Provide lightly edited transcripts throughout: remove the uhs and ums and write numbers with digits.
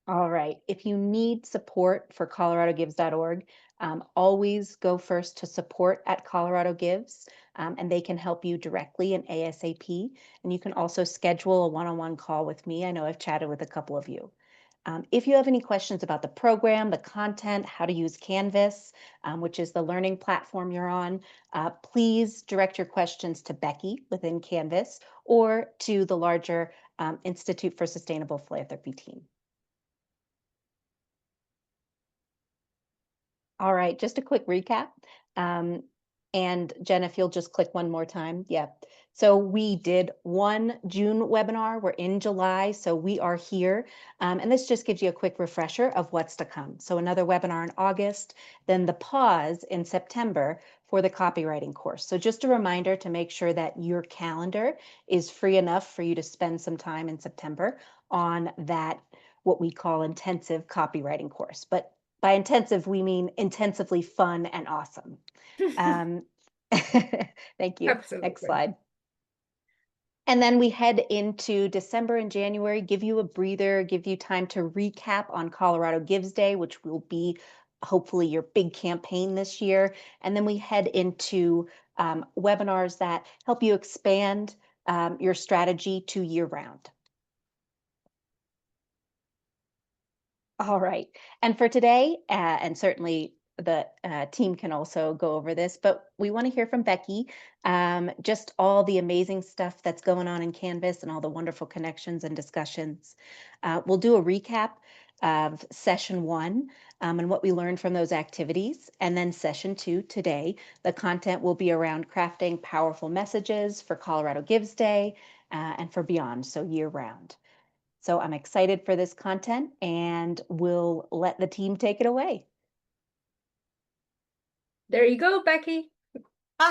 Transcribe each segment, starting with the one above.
All right. If you need support for coloradogives.org, always go first to support at Colorado Gives, and they can help you directly in ASAP. And you can also schedule a one-on-one call with me. I know I've chatted with a couple of you. If you have any questions about the program, the content, how to use Canvas, which is the learning platform you're on, please direct your questions to Becky within Canvas or to the larger Institute for Sustainable Philanthropy team. All right, just a quick recap. Um, and Jen, if you'll just click one more time. Yeah. So we did one June webinar. We're in July, so we are here. And this just gives you a quick refresher of what's to come. So another webinar in August, then the pause in September for the copywriting course. So just a reminder to make sure that your calendar is free enough for you to spend some time in September on that, what we call intensive copywriting course. But by intensive, we mean intensively fun and awesome. Um, thank you. Next Absolutely. slide. And then we head into December and January, give you a breather, give you time to recap on Colorado Gives Day, which will be hopefully your big campaign this year. And then we head into webinars that help you expand your strategy to year round. All right. And for today, and certainly the team can also go over this, but we want to hear from Becky, just all the amazing stuff that's going on in Canvas and all the wonderful connections and discussions. We'll do a recap of session one and what we learned from those activities. And then session two today, the content will be around crafting powerful messages for Colorado Gives Day and for beyond, so year round. So I'm excited for this content and we'll let the team take it away. There you go, Becky.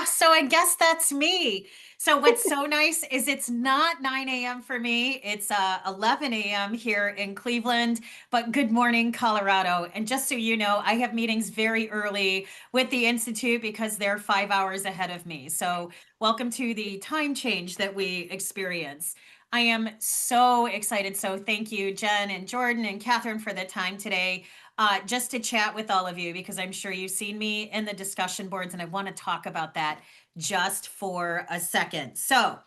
So I guess that's me. So what's so nice is it's not 9 a.m. for me. It's 11 a.m. here in Cleveland, but good morning, Colorado. And just so you know, I have meetings very early with the Institute because they're 5 hours ahead of me. So welcome to the time change that we experience. I am so excited. So thank you, Jen and Jordan and Catherine, for the time today. Just to chat with all of you because I'm sure you've seen me in the discussion boards and I want to talk about that just for a second. So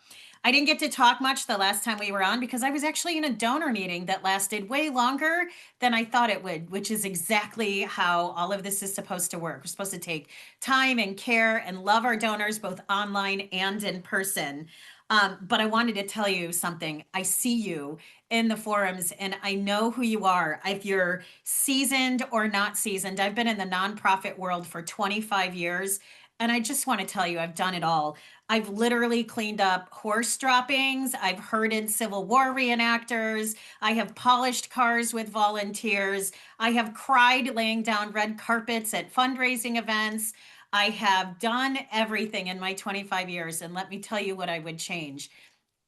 I didn't get to talk much the last time we were on because I was actually in a donor meeting that lasted way longer than I thought it would, which is exactly how all of this is supposed to work. We're supposed to take time and care and love our donors both online and in person. But I wanted to tell you something. I see you in the forums and I know who you are. If you're seasoned or not seasoned, I've been in the nonprofit world for 25 years. And I just want to tell you, I've done it all. I've literally cleaned up horse droppings. I've herded Civil War reenactors. I have polished cars with volunteers. I have cried laying down red carpets at fundraising events. I have done everything in my 25 years. And let me tell you what I would change.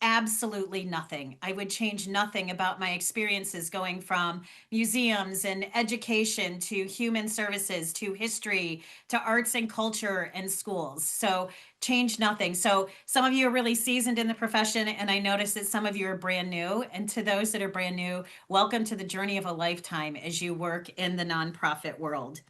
Absolutely nothing. I would change nothing about my experiences going from museums and education to human services to history to arts and culture and schools. So change nothing. So some of you are really seasoned in the profession and I noticed that some of you are brand new. And to those that are brand new, welcome to the journey of a lifetime as you work in the nonprofit world.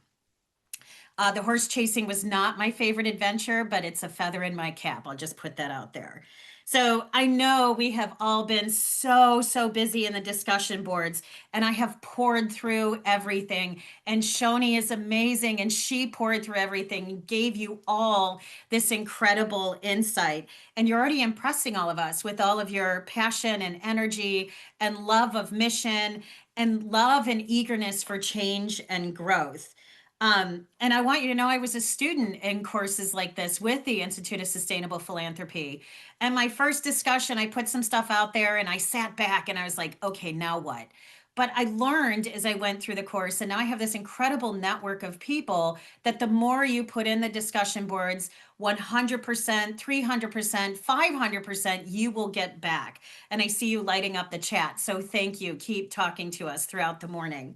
The horse chasing was not my favorite adventure, but it's a feather in my cap. I'll just put that out there. So I know we have all been so busy in the discussion boards, and I have poured through everything. And Shoni is amazing, and she poured through everything and gave you all this incredible insight. And you're already impressing all of us with all of your passion and energy and love of mission and love and eagerness for change and growth. And I want you to know I was a student in courses like this with the Institute of Sustainable Philanthropy. And my first discussion, I put some stuff out there and I sat back and I was like, okay, now what? But I learned as I went through the course, and now I have this incredible network of people that the more you put in the discussion boards, 100%, 300%, 500%, you will get back. And I see you lighting up the chat. So thank you. Keep talking to us throughout the morning.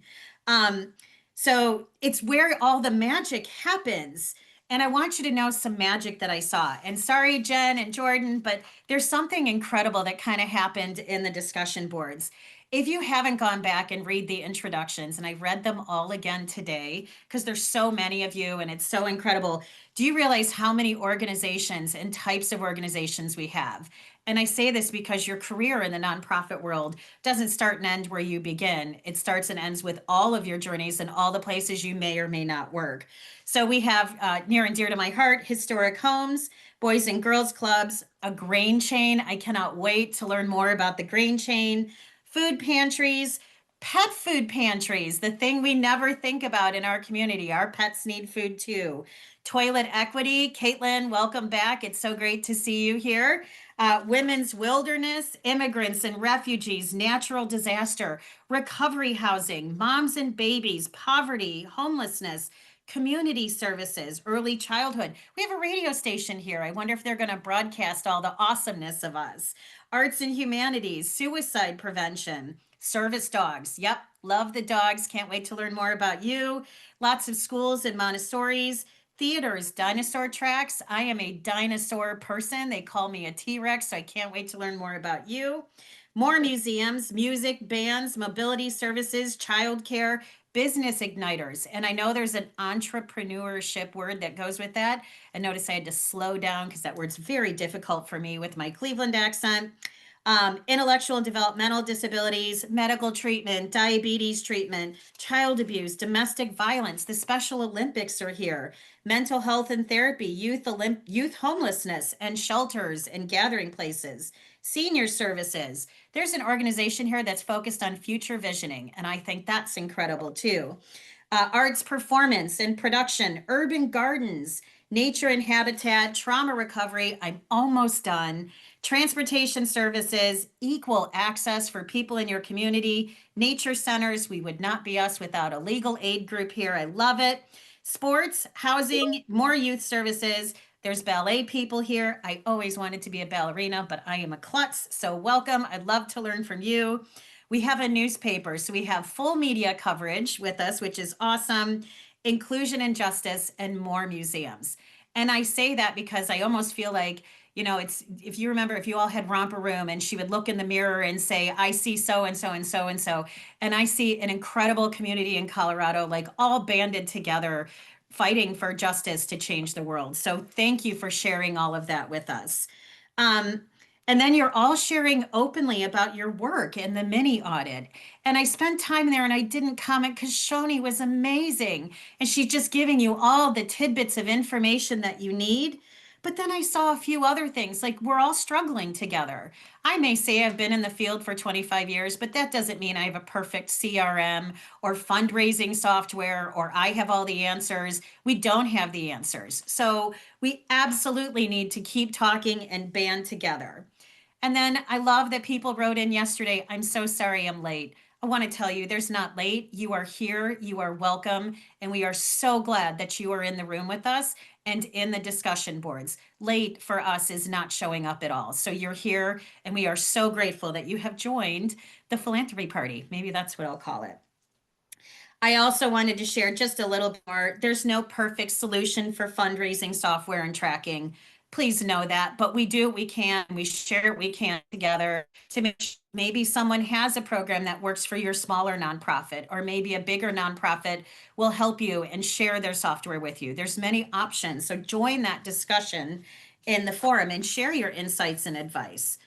So it's where all the magic happens. And I want you to know some magic that I saw. And sorry, Jen and Jordan, but there's something incredible that kind of happened in the discussion boards. If you haven't gone back and read the introductions, and I read them all again today because there's so many of you and it's so incredible, do you realize how many organizations and types of organizations we have? And I say this because your career in the nonprofit world doesn't start and end where you begin. It starts and ends with all of your journeys and all the places you may or may not work. So we have near and dear to my heart, historic homes, boys and girls clubs, a grain chain. I cannot wait to learn more about the grain chain, food pantries, pet food pantries, the thing we never think about in our community. Our pets need food too. Toilet equity. Caitlin, welcome back. It's so great to see you here. Women's wilderness, immigrants and refugees, natural disaster, recovery housing, moms and babies, poverty, homelessness, community services, early childhood. We have a radio station here. I wonder if they're going to broadcast all the awesomeness of us. Arts and humanities, suicide prevention, service dogs. Yep, love the dogs. Can't wait to learn more about you. Lots of schools and Montessori's, theaters, dinosaur tracks. I am a dinosaur person. They call me a T-Rex, so I can't wait to learn more about you. More museums, music, bands, mobility services, childcare, business igniters. And I know there's an entrepreneurship word that goes with that. And notice I had to slow down because that word's very difficult for me with my Cleveland accent. Intellectual and developmental disabilities, medical treatment, diabetes treatment, child abuse, domestic violence. The Special Olympics are here. Mental health and therapy, youth homelessness, and shelters and gathering places. Senior services. There's an organization here that's focused on future visioning, and I think that's incredible too. Arts performance and production, urban gardens, nature and habitat, trauma recovery. I'm almost done. Transportation services, equal access for people in your community, nature centers. We would not be us without a legal aid group here. I love it. Sports, housing, more youth services. There's ballet people here. I always wanted to be a ballerina, but I am a klutz. So welcome. I'd love to learn from you. We have a newspaper, so we have full media coverage with us, which is awesome. Inclusion and justice, and more museums. And I say that because I almost feel like, it's, if you remember, if you all had Romper Room and she would look in the mirror and say, I see so and so and so and so, and I see an incredible community in Colorado, like all banded together, fighting for justice to change the world. So thank you for sharing all of that with us. Um, and then you're all sharing openly about your work in the mini audit. And I spent time there and I didn't comment because Shoni was amazing. And she's just giving you all the tidbits of information that you need. But then I saw a few other things, like we're all struggling together. I may say I've been in the field for 25 years, but that doesn't mean I have a perfect CRM or fundraising software or I have all the answers. We don't have the answers. So we absolutely need to keep talking and band together. And then I love that people wrote in yesterday, I'm so sorry I'm late. I want to tell you, there's not late. You are here, you are welcome, and we are so glad that you are in the room with us and in the discussion boards. Late for us is not showing up at all. So you're here, and we are so grateful that you have joined the philanthropy party. Maybe that's what I'll call it. I also wanted to share just a little more. There's no perfect solution for fundraising software and tracking. Please know that, but we do what we can. We share what we can together to make sure maybe someone has a program that works for your smaller nonprofit, or maybe a bigger nonprofit will help you and share their software with you. There's many options. So join that discussion in the forum and share your insights and advice.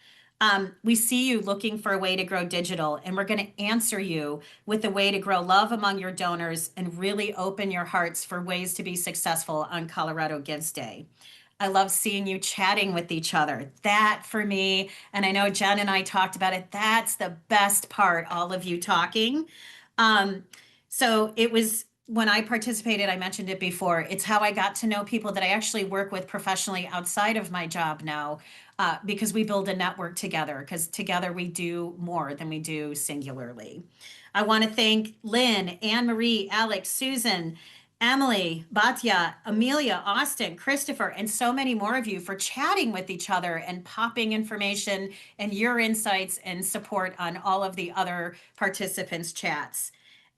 We see you looking for a way to grow digital, and we're going to answer you with a way to grow love among your donors and really open your hearts for ways to be successful on Colorado Gives Day. I love seeing you chatting with each other. That for me, and I know Jen and I talked about it, that's the best part, all of you talking. So it was when I participated, I mentioned it before, it's how I got to know people that I actually work with professionally outside of my job now, because we build a network together, because together we do more than we do singularly. I want to thank Lynn, Anne Marie, Alex, Susan, Emily, Batya, Amelia, Austin, Christopher, and so many more of you for chatting with each other and popping information and your insights and support on all of the other participants' chats.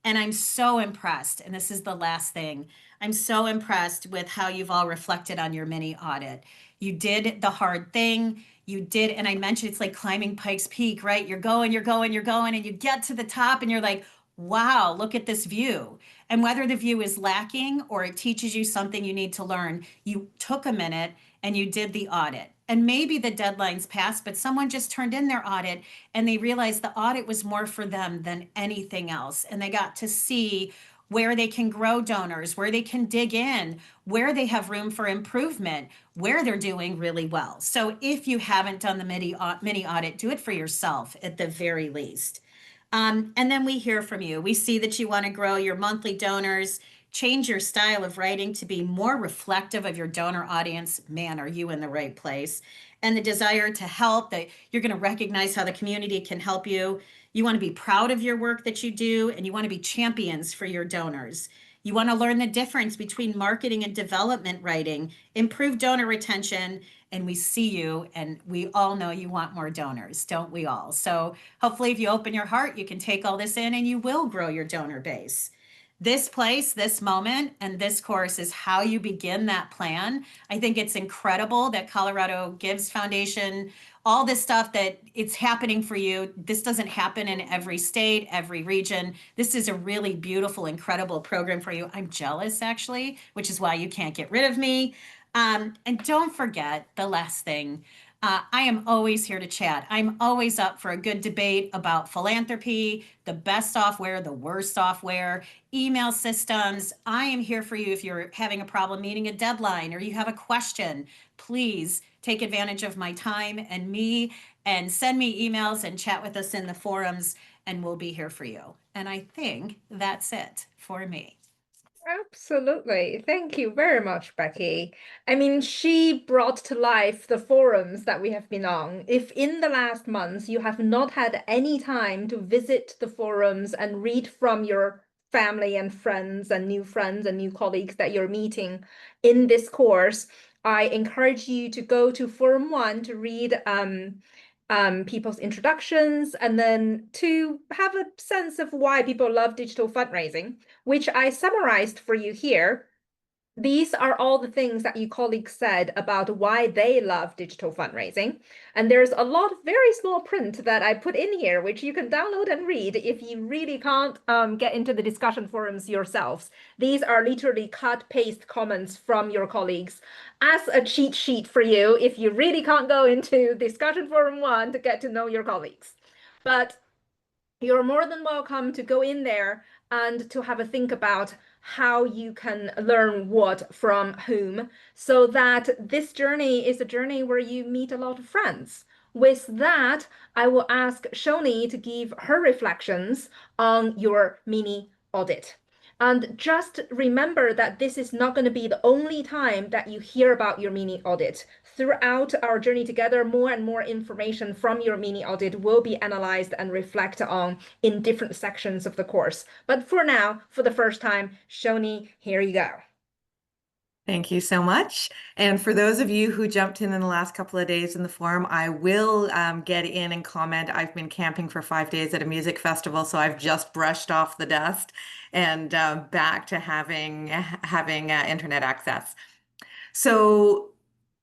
And I'm so impressed, and this is the last thing. I'm so impressed with how you've all reflected on your mini audit. You did the hard thing. You did, and I mentioned it's like climbing Pikes Peak, right? You're going, you're going, you're going, and you get to the top and you're like, wow, look at this view. And whether the view is lacking or it teaches you something you need to learn, you took a minute and you did the audit. And maybe the deadline's passed, but someone just turned in their audit and they realized the audit was more for them than anything else. And they got to see where they can grow donors, where they can dig in, where they have room for improvement, where they're doing really well. So if you haven't done the mini audit, do it for yourself at the very least. And then we hear from you. We see that you want to grow your monthly donors, change your style of writing to be more reflective of your donor audience. Man, are you in the right place? And the desire to help, that you're going to recognize how the community can help you. You want to be proud of your work that you do, and you want to be champions for your donors. You want to learn the difference between marketing and development writing, improve donor retention, and we see you, and we all know you want more donors, don't we all? So hopefully if you open your heart, you can take all this in and you will grow your donor base. This place, this moment, and this course is how you begin that plan. I think it's incredible that Colorado Gives Foundation, all this stuff that it's happening for you. This doesn't happen in every state, every region. This is a really beautiful, incredible program for you. I'm jealous, actually, which is why you can't get rid of me. And don't forget the last thing. I am always here to chat. I'm always up for a good debate about philanthropy, the best software, the worst software, email systems. I am here for you if you're having a problem meeting a deadline or you have a question. Please take advantage of my time and me and send me emails and chat with us in the forums, and we'll be here for you. And I think that's it for me. Absolutely. Thank you very much, Becky. I mean, she brought to life the forums that we have been on. If in the last months you have not had any time to visit the forums and read from your family and friends and new colleagues that you're meeting in this course, I encourage you to go to Forum 1 to read people's introductions, and then to have a sense of why people love digital fundraising, which I summarized for you here. These are all the things that you colleagues said about why they love digital fundraising. And there's a lot of very small print that I put in here, which you can download and read if you really can't get into the discussion forums yourselves. These are literally cut, paste comments from your colleagues as a cheat sheet for you if you really can't go into discussion forum 1 to get to know your colleagues. But you're more than welcome to go in there and to have a think about how you can learn what from whom, so that this journey is a journey where you meet a lot of friends. With that, I will ask Shoni to give her reflections on your mini audit. And just remember that this is not going to be the only time that you hear about your mini audit. Throughout our journey together, more and more information from your mini audit will be analyzed and reflected on in different sections of the course. But for now, for the first time, Shoni, here you go. Thank you so much. And for those of you who jumped in the last couple of days in the forum, I will get in and comment. I've been camping for 5 days at a music festival, so I've just brushed off the dust and back to having internet access. So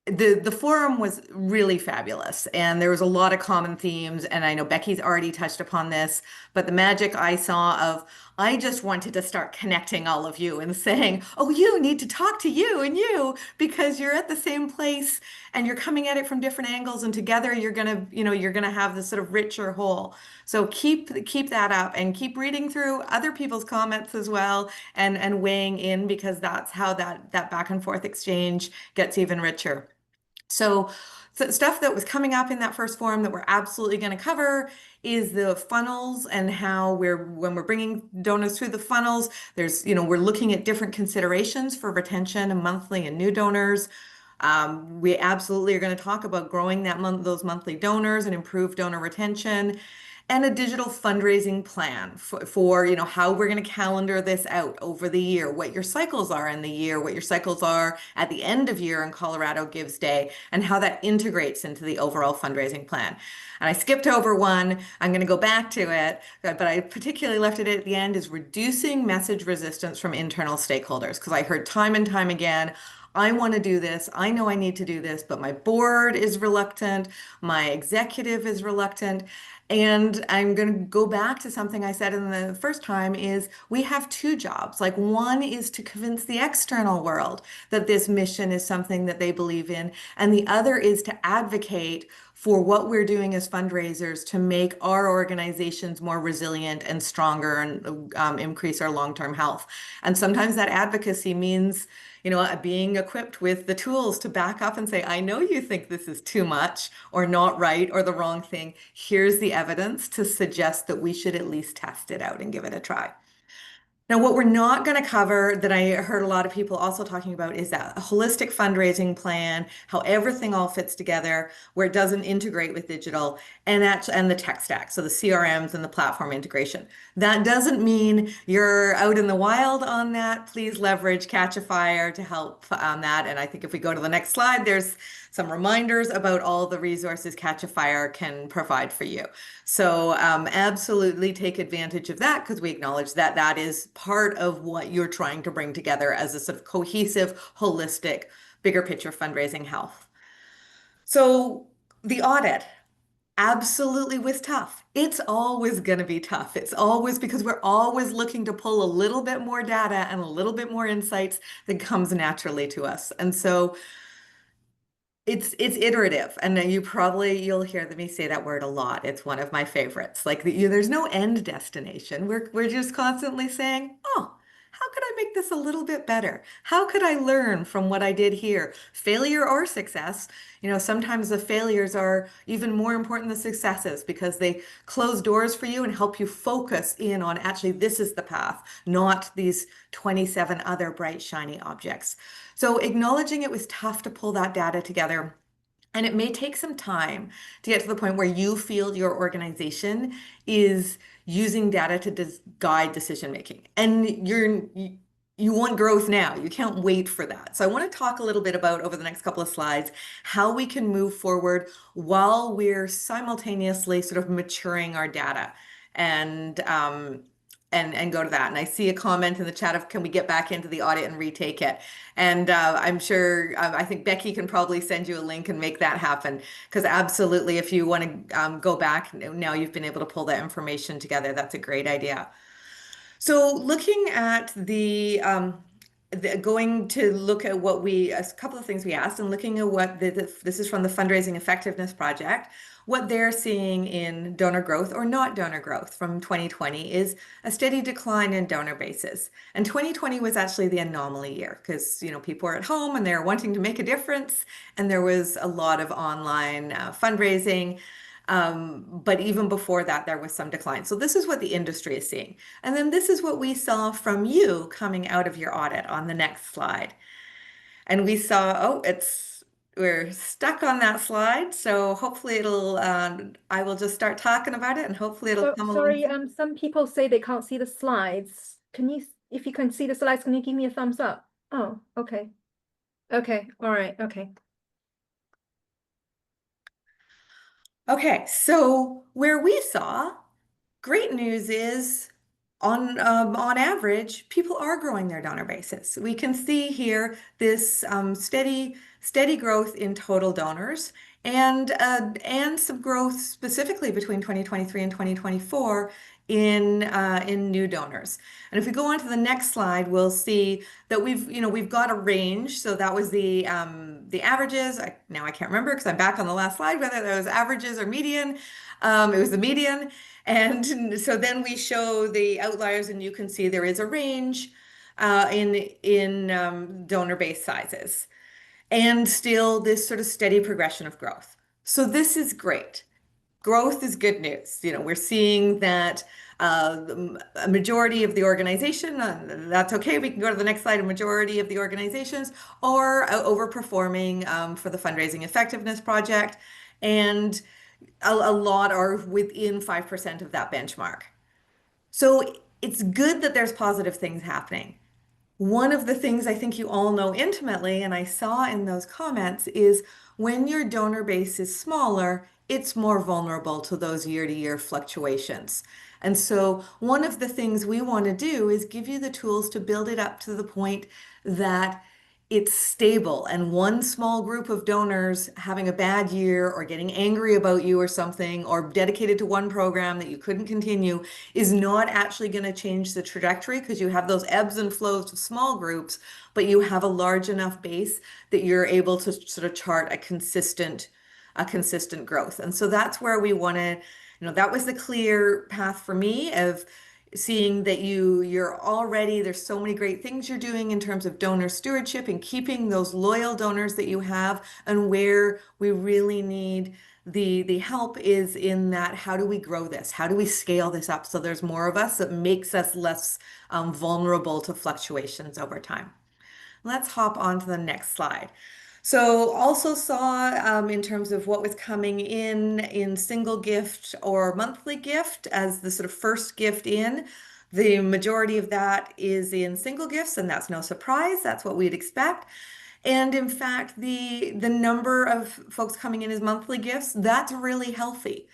the forum was really fabulous, and there was a lot of common themes, and I know Becky's already touched upon this, but the magic I saw of, I just wanted to start connecting all of you and saying, oh, you need to talk to you and you, because you're at the same place and you're coming at it from different angles, and together you're gonna have this sort of richer whole. So keep that up and keep reading through other people's comments as well, and weighing in, because that's how that back and forth exchange gets even richer. So stuff that was coming up in that first forum that we're absolutely going to cover is the funnels, and how when we're bringing donors through the funnels, we're looking at different considerations for retention and monthly and new donors. We absolutely are going to talk about growing those monthly donors and improve donor retention. and a digital fundraising plan for how we're going to calendar this out over the year, what your cycles are in the year, what your cycles are at the end of year in Colorado Gives Day, and how that integrates into the overall fundraising plan. And I skipped over one. I'm going to go back to it, but I particularly left it at the end, is reducing message resistance from internal stakeholders, because I heard time and time again, I want to do this. I know I need to do this, but my board is reluctant. My executive is reluctant. And I'm going to go back to something I said in the first time, is we have two jobs. Like, one is to convince the external world that this mission is something that they believe in. And the other is to advocate for what we're doing as fundraisers to make our organizations more resilient and stronger and increase our long-term health. And sometimes that advocacy means being equipped with the tools to back up and say, I know you think this is too much or not right or the wrong thing. Here's the evidence to suggest that we should at least test it out and give it a try. Now, what we're not going to cover, that I heard a lot of people also talking about, is that a holistic fundraising plan, how everything all fits together, where it doesn't integrate with digital, and the tech stack, so the CRMs and the platform integration. That doesn't mean you're out in the wild on that. Please leverage Catch a Fire to help on that. And I think if we go to the next slide, there's some reminders about all the resources Catch a Fire can provide for you. So absolutely take advantage of that, because we acknowledge that that is part of what you're trying to bring together as a sort of cohesive, holistic, bigger picture fundraising health. So the audit absolutely was tough. It's always going to be tough. It's always, because we're always looking to pull a little bit more data and a little bit more insights that comes naturally to us. And so it's iterative, and you'll hear me say that word a lot. It's one of my favorites. Like, there's no end destination. We're just constantly saying, oh, how could I make this a little bit better? How could I learn from what I did here? Failure or success, sometimes the failures are even more important than successes, because they close doors for you and help you focus in on, actually, this is the path, not these 27 other bright, shiny objects. So acknowledging it was tough to pull that data together. And it may take some time to get to the point where you feel your organization is using data to guide decision making. And you want growth now. You can't wait for that. So I want to talk a little bit about, over the next couple of slides, how we can move forward while we're simultaneously sort of maturing our data. And go to that. And I see a comment in the chat of, can we get back into the audit and retake it? And I'm sure, I think Becky can probably send you a link and make that happen, because absolutely, if you want to go back, now you've been able to pull that information together, that's a great idea. So looking at going to look at a couple of things we asked, and looking at what this is from the Fundraising Effectiveness Project, what they're seeing in donor growth or not donor growth from 2020 is a steady decline in donor bases. And 2020 was actually the anomaly year, because people were at home and they're wanting to make a difference, and there was a lot of online fundraising. But even before that, there was some decline. So this is what the industry is seeing. And then this is what we saw from you coming out of your audit on the next slide. And we saw, we're stuck on that slide. So hopefully I will just start talking about it, and hopefully it'll come sorry, along. some people say they can't see the slides. If you can see the slides, can you give me a thumbs up? Oh, okay. Okay, all right, okay. Okay, so where we saw great news is, on average, people are growing their donor bases. We can see here this steady growth in total donors, and some growth specifically between 2023 and 2024 in new donors. And if we go on to the next slide, we'll see that we've got a range. So that was the averages. Now I can't remember, because I'm back on the last slide, whether that was averages or median. It was the median. And so then we show the outliers, and you can see there is a range in donor base sizes, and still this sort of steady progression of growth. So this is great. Growth is good news. We're seeing that a majority of the organization, that's okay. We can go to the next slide. A majority of the organizations are overperforming for the Fundraising Effectiveness Project. And a lot are within 5% of that benchmark. So it's good that there's positive things happening. One of the things I think you all know intimately, and I saw in those comments, is when your donor base is smaller, it's more vulnerable to those year-to-year fluctuations. And so one of the things we want to do is give you the tools to build it up to the point that it's stable, and one small group of donors having a bad year or getting angry about you or something, or dedicated to one program that you couldn't continue, is not actually going to change the trajectory, because you have those ebbs and flows of small groups, but you have a large enough base that you're able to sort of chart a consistent growth. And so that's where we want to, that was the clear path for me of seeing that you're already, there's so many great things you're doing in terms of donor stewardship and keeping those loyal donors that you have, and where we really need the help is in that, how do we grow this? How do we scale this up so there's more of us, that makes us less vulnerable to fluctuations over time? Let's hop on to the next slide. So also saw in terms of what was coming in single gift or monthly gift as the sort of first gift in, the majority of that is in single gifts, and that's no surprise. That's what we'd expect. And in fact, the number of folks coming in as monthly gifts, that's really healthy.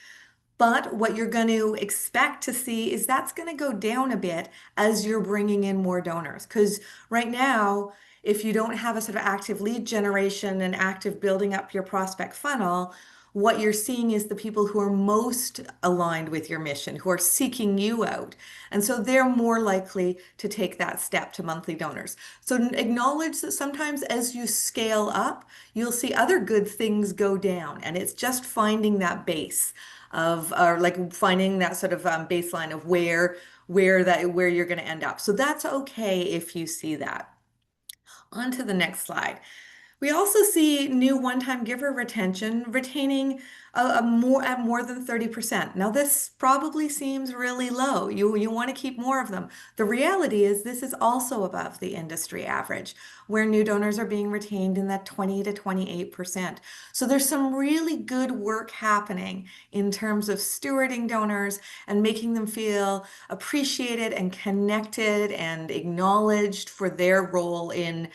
But what you're going to expect to see is that's going to go down a bit as you're bringing in more donors. Because right now, if you don't have a sort of active lead generation and active building up your prospect funnel, what you're seeing is the people who are most aligned with your mission, who are seeking you out. And so they're more likely to take that step to monthly donors. So acknowledge that sometimes as you scale up, you'll see other good things go down. And it's just finding that base of, or like finding that sort of baseline of where you're going to end up. So that's okay if you see that. On to the next slide. We also see new one-time giver retention retaining at more than 30%. Now this probably seems really low. You want to keep more of them. The reality is this is also above the industry average, where new donors are being retained in that 20 to 28%. So there's some really good work happening in terms of stewarding donors and making them feel appreciated and connected and acknowledged for their role in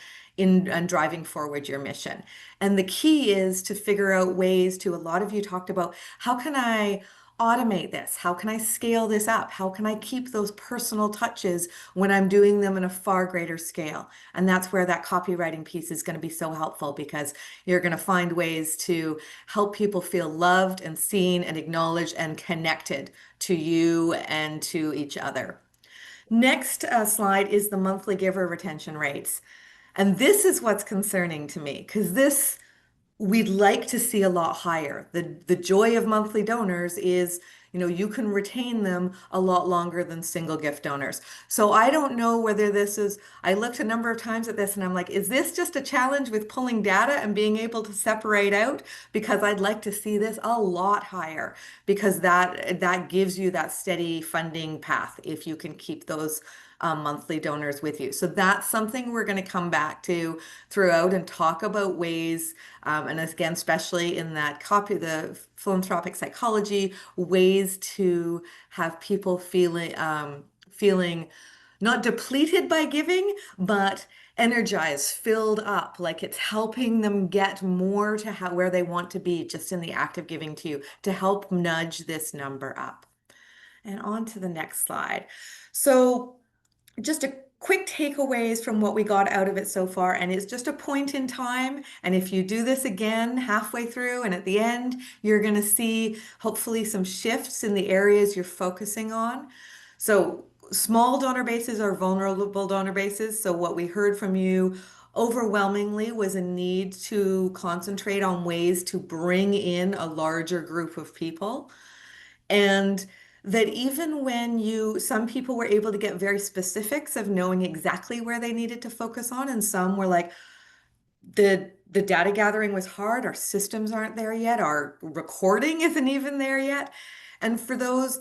driving forward your mission. And the key is to figure out ways to, a lot of you talked about, how can I automate this? How can I scale this up? How can I keep those personal touches when I'm doing them in a far greater scale? And that's where that copywriting piece is going to be so helpful, because you're going to find ways to help people feel loved and seen and acknowledged and connected to you and to each other. Next slide is the monthly giver retention rates. And this is what's concerning to me, because this we'd like to see a lot higher. The joy of monthly donors is, you can retain them a lot longer than single gift donors. So I don't know whether this is, I looked a number of times at this and I'm like, is this just a challenge with pulling data and being able to separate out? Because I'd like to see this a lot higher, because that gives you that steady funding path if you can keep those monthly donors with you. So that's something we're going to come back to throughout and talk about ways, and again, especially in that copy, the philanthropic psychology, ways to have people feeling not depleted by giving, but energized, filled up, like it's helping them get more to where they want to be just in the act of giving to you, to help nudge this number up. And on to the next slide. So just a quick takeaways from what we got out of it so far, and it's just a point in time. And if you do this again halfway through and at the end, you're going to see hopefully some shifts in the areas you're focusing on. So small donor bases are vulnerable donor bases. So what we heard from you overwhelmingly was a need to concentrate on ways to bring in a larger group of people. And that even when some people were able to get very specifics of knowing exactly where they needed to focus on, and some were like, the data gathering was hard, our systems aren't there yet, our recording isn't even there yet. And for those,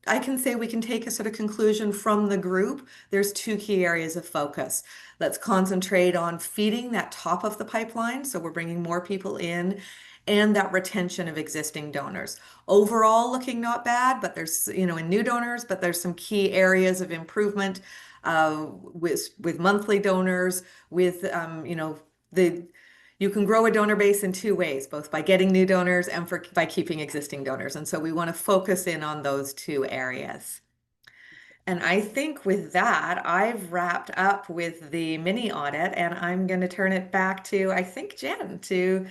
I can say we can take a sort of conclusion from the group. There's two key areas of focus. Let's concentrate on feeding that top of the pipeline. So we're bringing more people in and that retention of existing donors. Overall, looking not bad, but there's, in new donors, but there's some key areas of improvement with monthly donors, with, you can grow a donor base in two ways, both by getting new donors and by keeping existing donors. And so we want to focus in on those two areas. And I think with that, I've wrapped up with the mini audit, and I'm going to turn it back to, I think, Jen to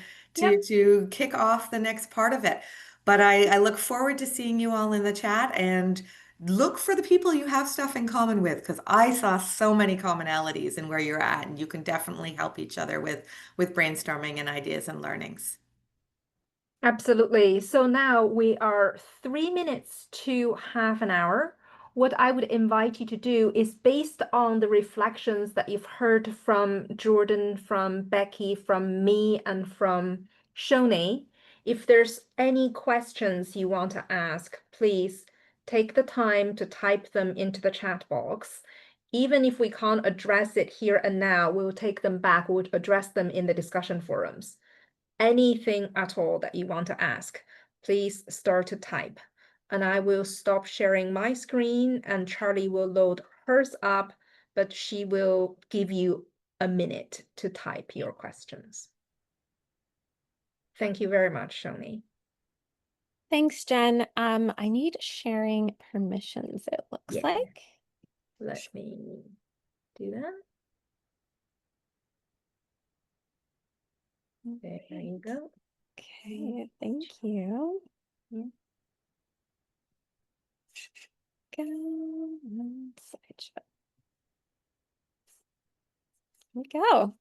kick off the next part of it. But I look forward to seeing you all in the chat, and look for the people you have stuff in common with, because I saw so many commonalities in where you're at, and you can definitely help each other with brainstorming and ideas and learnings. Absolutely. So now we are 3 minutes to half an hour. What I would invite you to do is, based on the reflections that you've heard from Jordan, from Becky, from me, and from Shoni, if there's any questions you want to ask, please take the time to type them into the chat box. Even if we can't address it here and now, we'll take them back, we'll address them in the discussion forums. Anything at all that you want to ask, please start to type. And I will stop sharing my screen, and Charlie will load hers up, but she will give you a minute to type your questions. Thank you very much, Shoni. Thanks, Jen. I need sharing permissions, it looks like. Let me do that. There you go. Okay, thank you. Yeah. Go on slideshow. There we go.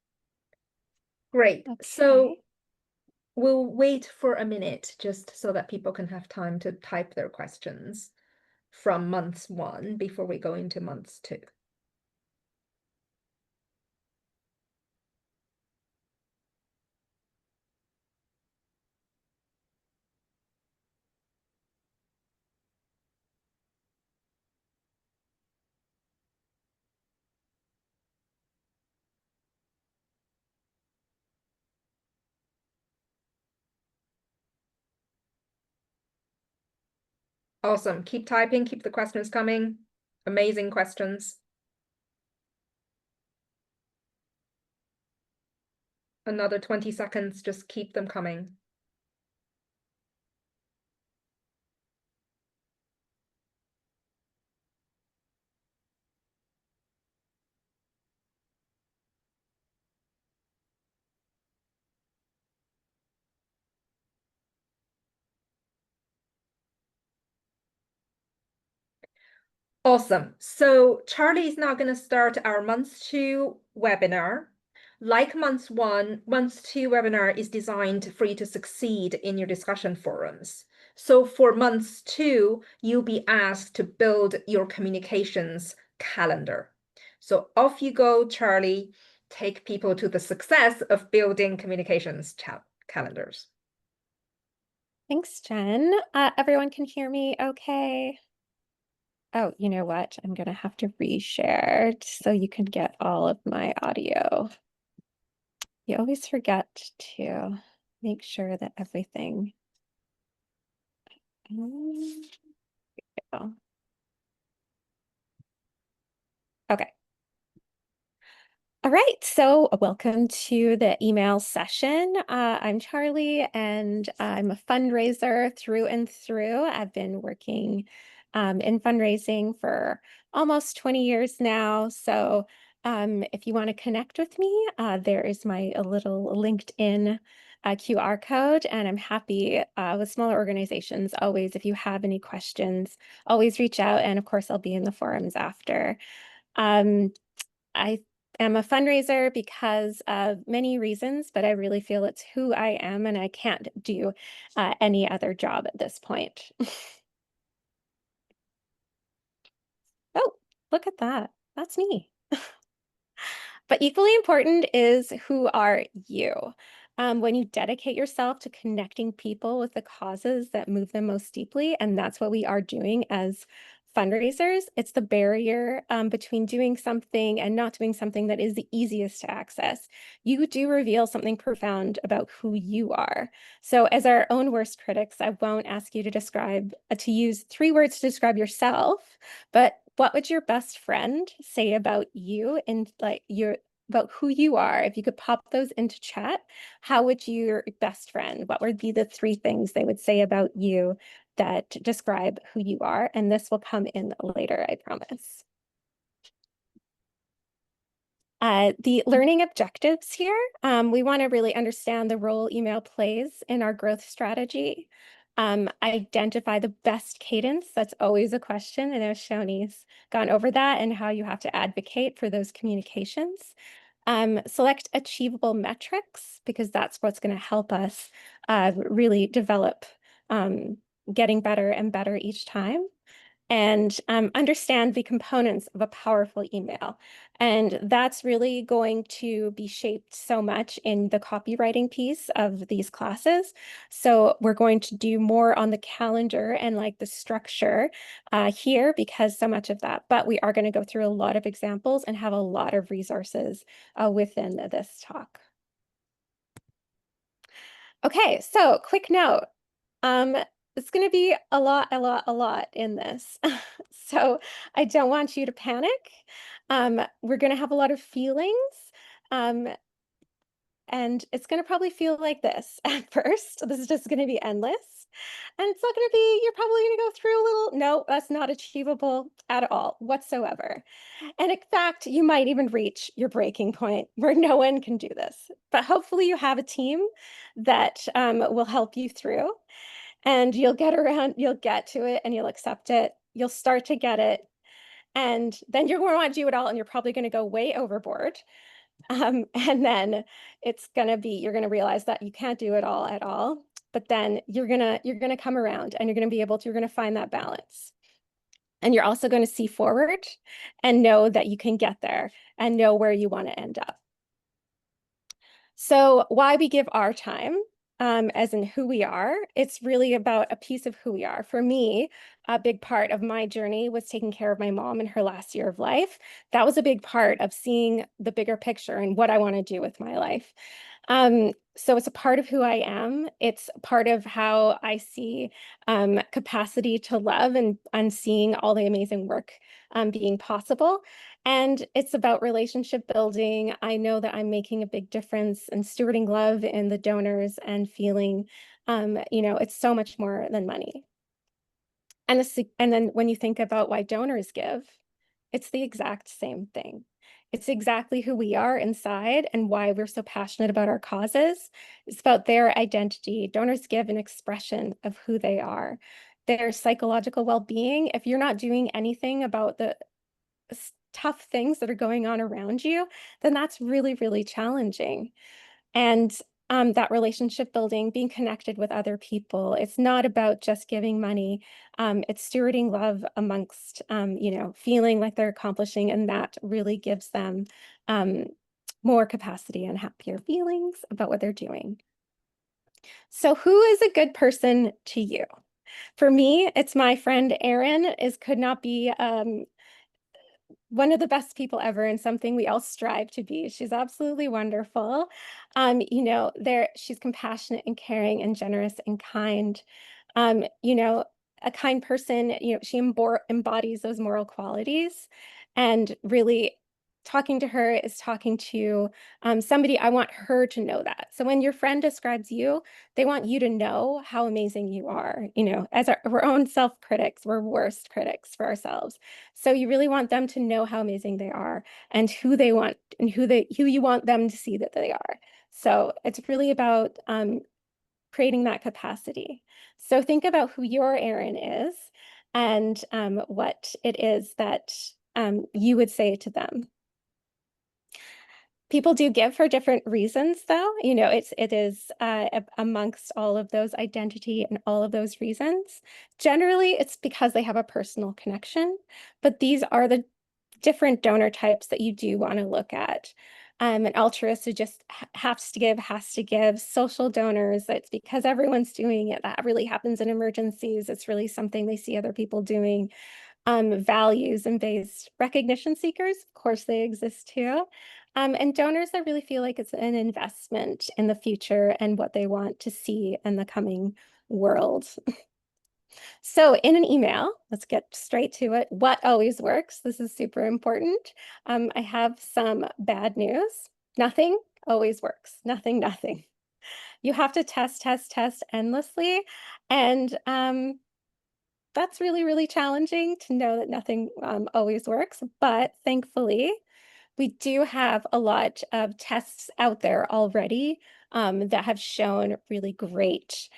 Great. Okay. So we'll wait for a minute just so that people can have time to type their questions from months 1 before we go into months 2. Awesome. Keep typing, keep the questions coming. Amazing questions. Another 20 seconds, just keep them coming. Awesome. So Charlie is now going to start our month 2 webinar. Like month 1, month 2 webinar is designed for you to succeed in your discussion forums. So for month 2, you'll be asked to build your communications calendar. So off you go, Charlie. Take people to the success of building communications calendars. Thanks, Jen. Everyone can hear me okay? Oh, you know what? I'm going to have to reshare so you can get all of my audio. You always forget to make sure that everything. Okay. All right, so welcome to the email session. I'm Charlie, and I'm a fundraiser through and through. I've been working in fundraising for almost 20 years now. So if you want to connect with me, there is my little LinkedIn QR code, and I'm happy with smaller organizations. Always, if you have any questions, always reach out. And of course, I'll be in the forums after. I am a fundraiser because of many reasons, but I really feel it's who I am, and I can't do any other job at this point. Oh, look at that. That's me. But equally important is, who are you? When you dedicate yourself to connecting people with the causes that move them most deeply, and that's what we are doing as fundraisers, it's the barrier between doing something and not doing something that is the easiest to access. You do reveal something profound about who you are. So as our own worst critics, I won't ask you to describe, to use 3 words to describe yourself, but what would your best friend say about you and like about who you are? If you could pop those into chat, how would your best friend, what would be the 3 things they would say about you that describe who you are? And this will come in later, I promise. The learning objectives here, we want to really understand the role email plays in our growth strategy. Identify the best cadence. That's always a question. I know Shoni's gone over that and how you have to advocate for those communications. Select achievable metrics, because that's what's going to help us really develop getting better and better each time. And understand the components of a powerful email. And that's really going to be shaped so much in the copywriting piece of these classes. So we're going to do more on the calendar and like the structure here, because so much of that, but we are going to go through a lot of examples and have a lot of resources within this talk. Okay, so quick note. It's going to be a lot in this. So I don't want you to panic. We're going to have a lot of feelings. And it's going to probably feel like this at first. This is just going to be endless. And it's not going to be, you're probably going to go through a little, no, that's not achievable at all whatsoever. And in fact, you might even reach your breaking point where no one can do this. But hopefully you have a team that will help you through. And you'll get to it and you'll accept it. You'll start to get it. And then you're going to want to do it all and you're probably going to go way overboard. And then you're going to realize that you can't do it all at all. But then you're going to come around and you're going to find that balance. And you're also going to see forward and know that you can get there and know where you want to end up. So why we give our time, as in who we are, it's really about a piece of who we are. For me, a big part of my journey was taking care of my mom in her last year of life. That was a big part of seeing the bigger picture and what I want to do with my life. So it's a part of who I am. It's part of how I see capacity to love and seeing all the amazing work being possible. And it's about relationship building. I know that I'm making a big difference in stewarding love in the donors and feeling, it's so much more than money. And then when you think about why donors give, it's the exact same thing. It's exactly who we are inside and why we're so passionate about our causes. It's about their identity. Donors give an expression of who they are, their psychological well-being. If you're not doing anything about the tough things that are going on around you, then that's really, really challenging. And that relationship building, being connected with other people, it's not about just giving money. It's stewarding love amongst, feeling like they're accomplishing, and that really gives them more capacity and happier feelings about what they're doing. So who is a good person to you? For me, it's my friend Erin. Could not be one of the best people ever and something we all strive to be. She's absolutely wonderful. She's compassionate and caring and generous and kind. A kind person, she embodies those moral qualities, and really talking to her is talking to somebody. I want her to know that. So when your friend describes you, they want you to know how amazing you are. As our own self-critics, we're worst critics for ourselves. So you really want them to know how amazing they are and who they want and who you want them to see that they are. So it's really about creating that capacity. So think about who your Erin is and what it is that you would say to them. People do give for different reasons, though. It is amongst all of those identity and all of those reasons. Generally, it's because they have a personal connection, but these are the different donor types that you do want to look at. An altruist who just has to give. Social donors, it's because everyone's doing it. That really happens in emergencies. It's really something they see other people doing. Values and based recognition seekers, of course, they exist too. And donors that really feel like it's an investment in the future and what they want to see in the coming world. So in an email, let's get straight to it. What always works? This is super important. I have some bad news. Nothing always works. Nothing, nothing. You have to test, test, test endlessly. And that's really, really challenging to know that nothing always works. But thankfully, we do have a lot of tests out there already that have shown really great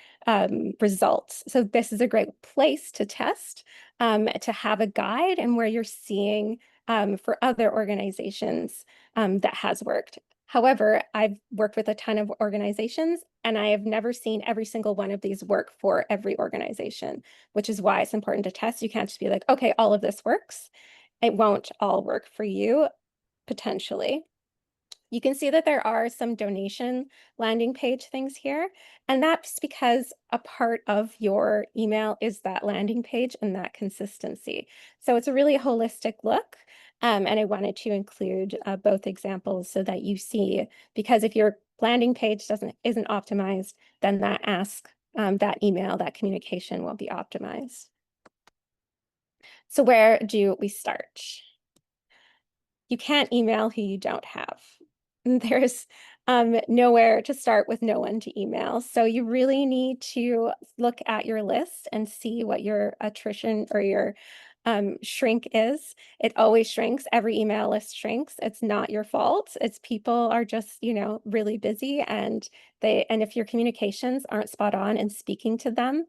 results. So this is a great place to test, to have a guide and where you're seeing for other organizations that has worked. However, I've worked with a ton of organizations and I have never seen every single one of these work for every organization, which is why it's important to test. You can't just be like, okay, all of this works. It won't all work for you, potentially. You can see that there are some donation landing page things here, and that's because a part of your email is that landing page and that consistency. So it's a really holistic look, and I wanted to include both examples so that you see, because if your landing page isn't optimized, then that ask, that email, that communication won't be optimized. So where do we start? You can't email who you don't have. There's nowhere to start with no one to email. So you really need to look at your list and see what your attrition or your shrink is. It always shrinks. Every email list shrinks. It's not your fault. It's people are just, really busy and if your communications aren't spot on and speaking to them,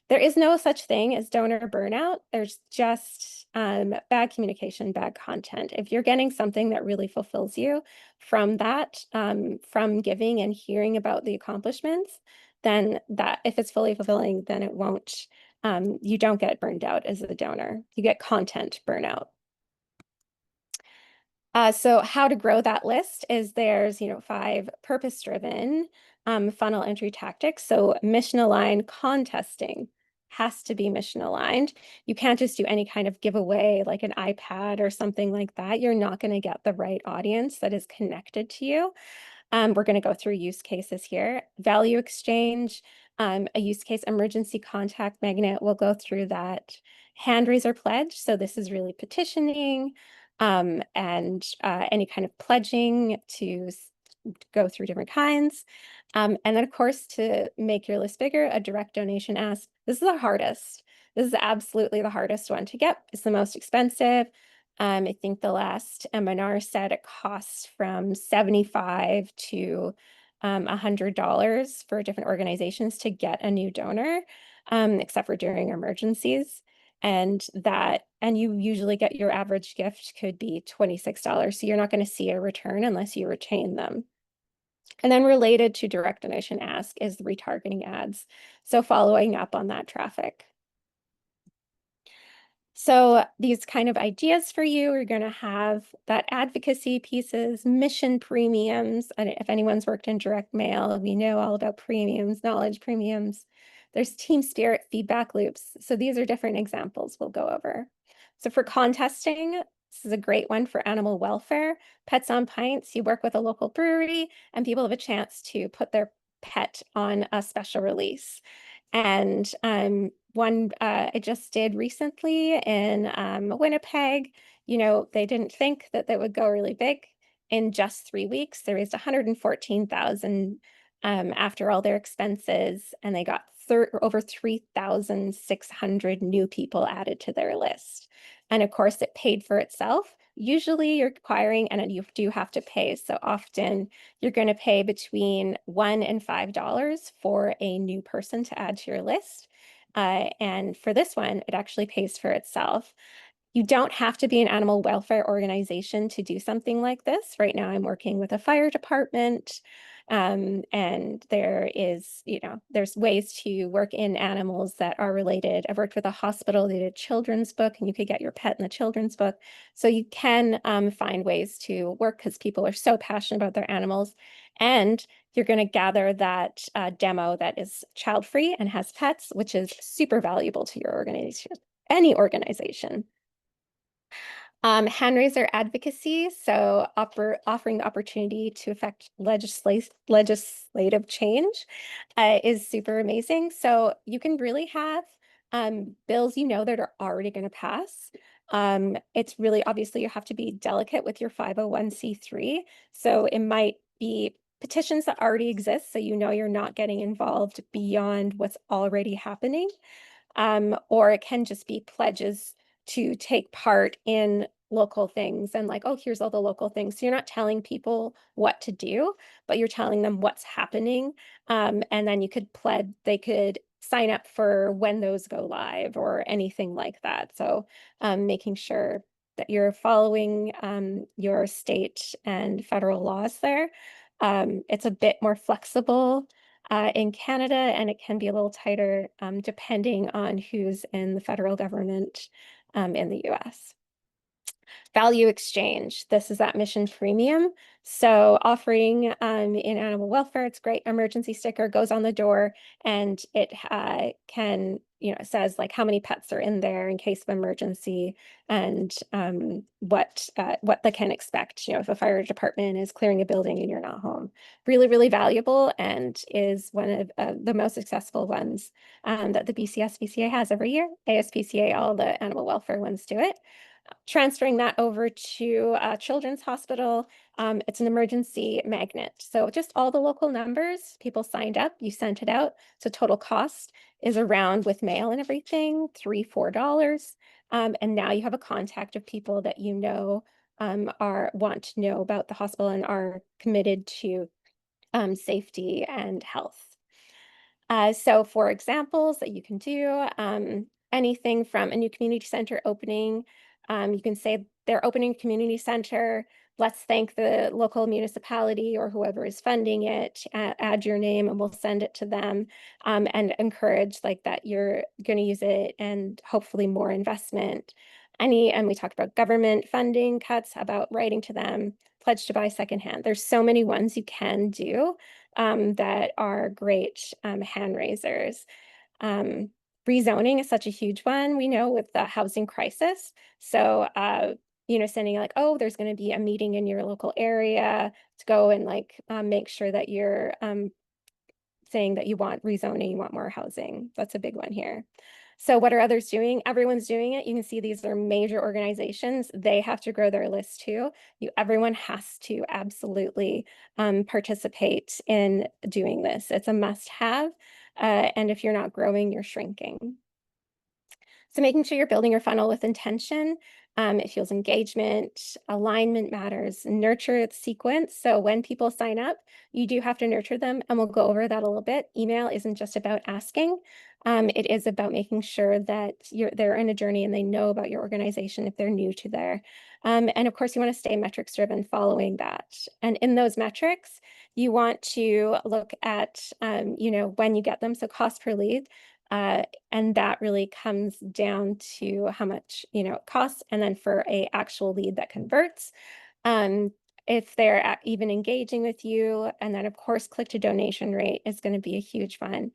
there is no such thing as donor burnout. There's just bad communication, bad content. If you're getting something that really fulfills you from that, from giving and hearing about the accomplishments, then that if it's fully fulfilling, then it won't, you don't get burned out as a donor. You get content burnout. So how to grow that list is there's, 5 purpose-driven funnel entry tactics. So mission aligned contesting has to be mission aligned. You can't just do any kind of giveaway like an iPad or something like that. You're not going to get the right audience that is connected to you. We're going to go through use cases here. Value exchange, a use case emergency contact magnet. We'll go through that. Hand raiser pledge. So this is really petitioning and any kind of pledging to go through different kinds. And then, of course, to make your list bigger, a direct donation ask. This is the hardest. This is absolutely the hardest one to get. It's the most expensive. I think the last MNR said it costs from $75 to $100 for different organizations to get a new donor, except for during emergencies. And you usually get your average gift could be $26. So you're not going to see a return unless you retain them. And then related to direct donation ask is the retargeting ads. So following up on that traffic. So these kind of ideas for you are going to have that advocacy pieces, mission premiums. And if anyone's worked in direct mail, we know all about premiums, knowledge premiums. There's team spirit feedback loops. So these are different examples we'll go over. So for contesting, this is a great one for animal welfare. Pets on Pints, you work with a local brewery and people have a chance to put their pet on a special release. And one I just did recently in Winnipeg, they didn't think that they would go really big. In just 3 weeks, they raised $114,000 after all their expenses, and they got over 3,600 new people added to their list. And of course, it paid for itself. Usually you're acquiring, and you do have to pay. So often you're going to pay between $1 and $5 for a new person to add to your list. And for this one, it actually pays for itself. You don't have to be an animal welfare organization to do something like this. Right now, I'm working with a fire department. And there is, there's ways to work in animals that are related. I've worked with a hospital, they did a children's book, and you could get your pet in the children's book. So you can find ways to work because people are so passionate about their animals. And you're going to gather that demo that is child-free and has pets, which is super valuable to your organization, any organization. Hand-raiser advocacy, so offering the opportunity to affect legislative change is super amazing. So you can really have bills that are already going to pass. It's really obviously you have to be delicate with your 501c3. So it might be petitions that already exist, so you're not getting involved beyond what's already happening. Or it can just be pledges to take part in local things and like, oh, here's all the local things. So you're not telling people what to do, but you're telling them what's happening. And then they could sign up for when those go live or anything like that. So making sure that you're following your state and federal laws there. It's a bit more flexible in Canada, and it can be a little tighter depending on who's in the federal government in the US. Value exchange. This is that mission premium. So offering in animal welfare, it's great. Emergency sticker goes on the door, and it can, it says like how many pets are in there in case of emergency, and what they can expect. If a fire department is clearing a building and you're not home, really, really valuable, and is one of the most successful ones that the BCSVCA has every year. ASPCA, all the animal welfare ones do it. Transferring that over to Children's Hospital, it's an emergency magnet. So just all the local numbers, people signed up, you sent it out. So total cost is around, with mail and everything, $3-4. And now you have a contact of people that want to know about the hospital and are committed to safety and health. So for examples that you can do, anything from a new community center opening, you can say they're opening a community center. Let's thank the local municipality or whoever is funding it, add your name and we'll send it to them, and encourage like that you're going to use it and hopefully more investment. And we talked about government funding cuts, about writing to them, pledge to buy secondhand. There's so many ones you can do that are great hand raisers. Rezoning is such a huge one, we know, with the housing crisis. So, sending like, oh, there's going to be a meeting in your local area to go and like make sure that you're saying that you want rezoning, you want more housing. That's a big one here. So what are others doing? Everyone's doing it. You can see these are major organizations. They have to grow their list too. Everyone has to absolutely participate in doing this. It's a must-have. And if you're not growing, you're shrinking. So making sure you're building your funnel with intention. It feels engagement, alignment matters, nurture the sequence. So when people sign up, you do have to nurture them, and we'll go over that a little bit. Email isn't just about asking. It is about making sure that they're in a journey and they know about your organization if they're new to there. And of course, you want to stay metrics driven following that. And in those metrics, you want to look at, when you get them, so cost per lead. And that really comes down to how much, it costs. And then for a actual lead that converts, if they're even engaging with you, and then of course, click to donation rate is going to be a huge one.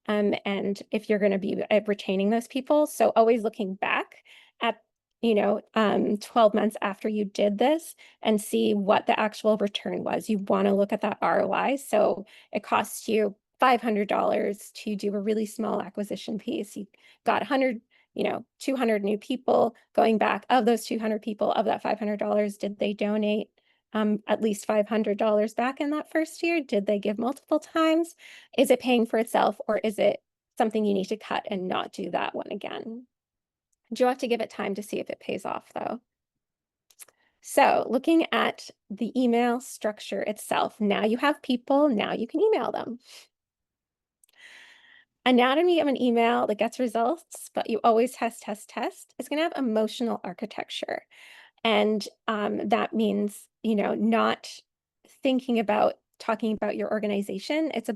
And if you're going to be retaining those people, so always looking back at 12 months after you did this and see what the actual return was. You want to look at that ROI. So it costs you $500 to do a really small acquisition piece. You got 100, 200 new people going back. Of those 200 people, of that $500, did they donate at least $500 back in that first year? Did they give multiple times? Is it paying for itself, or is it something you need to cut and not do that one again? You have to give it time to see if it pays off though. So looking at the email structure itself, now you have people, now you can email them. Anatomy of an email that gets results, but you always test. It's going to have emotional architecture. And that means, not thinking about talking about your organization. It's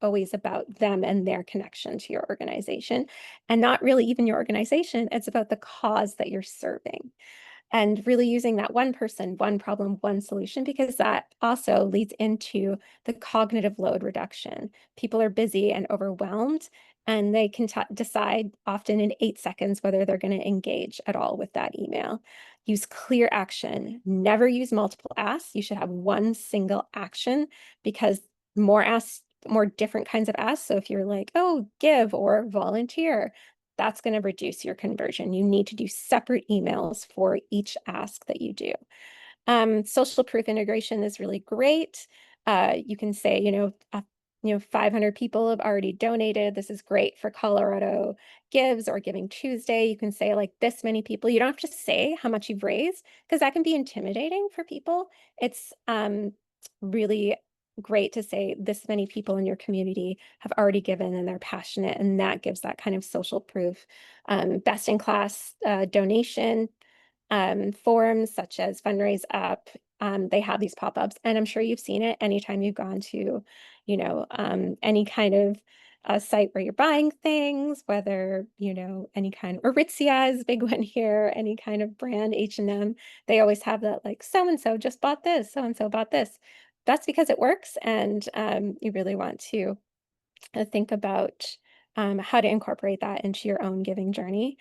always about them and their connection to your organization, and not really even your organization. It's about the cause that you're serving. and really using that one person, one problem, one solution, because that also leads into the cognitive load reduction. People are busy and overwhelmed, and they can decide often in 8 seconds whether they're going to engage at all with that email. Use clear action. Never use multiple asks. You should have one single action, because more asks, more different kinds of asks. So if you're like, oh, give or volunteer, that's going to reduce your conversion. You need to do separate emails for each ask that you do. Social proof integration is really great. You can say, 500 people have already donated. This is great for Colorado Gives or Giving Tuesday. You can say like this many people. You don't have to say how much you've raised, because that can be intimidating for people. It's really great to say this many people in your community have already given and they're passionate, and that gives that kind of social proof. Best in class donation forums such as Fundraise Up. They have these pop-ups, and I'm sure you've seen it anytime you've gone to, any kind of site where you're buying things, whether, any kind of Aritzia is a big one here, any kind of brand, H&M, they always have that like, so-and-so just bought this, so-and-so bought this. That's because it works, and you really want to think about how to incorporate that into your own giving journey.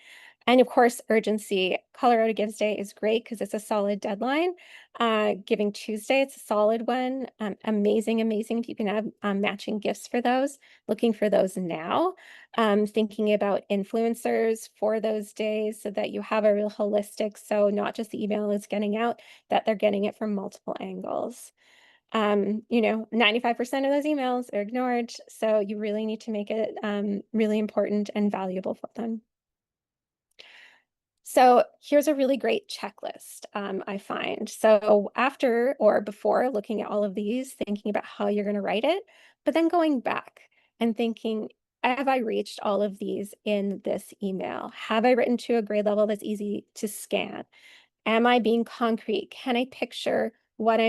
And of course, urgency. Colorado Gives Day is great because it's a solid deadline. Giving Tuesday, it's a solid one. Amazing if you can have matching gifts for those. Looking for those now. Thinking about influencers for those days so that you have a real holistic, so not just the email is getting out, that they're getting it from multiple angles. 95% of those emails are ignored, so you really need to make it really important and valuable for them. So here's a really great checklist I find. So after or before looking at all of these, thinking about how you're going to write it, but then going back and thinking, have I reached all of these in this email? Have I written to a grade level that's easy to scan? Am I being concrete? Can I picture what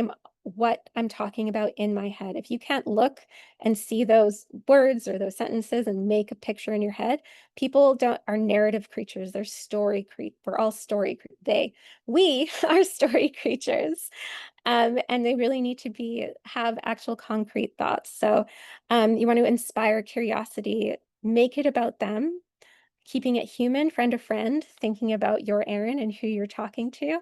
I'm talking about in my head? If you can't look and see those words or those sentences and make a picture in your head, people are narrative creatures. They're we're all we are story creatures. And they really need to have actual concrete thoughts. So you want to inspire curiosity, make it about them, keeping it human, friend to friend, thinking about your errand and who you're talking to.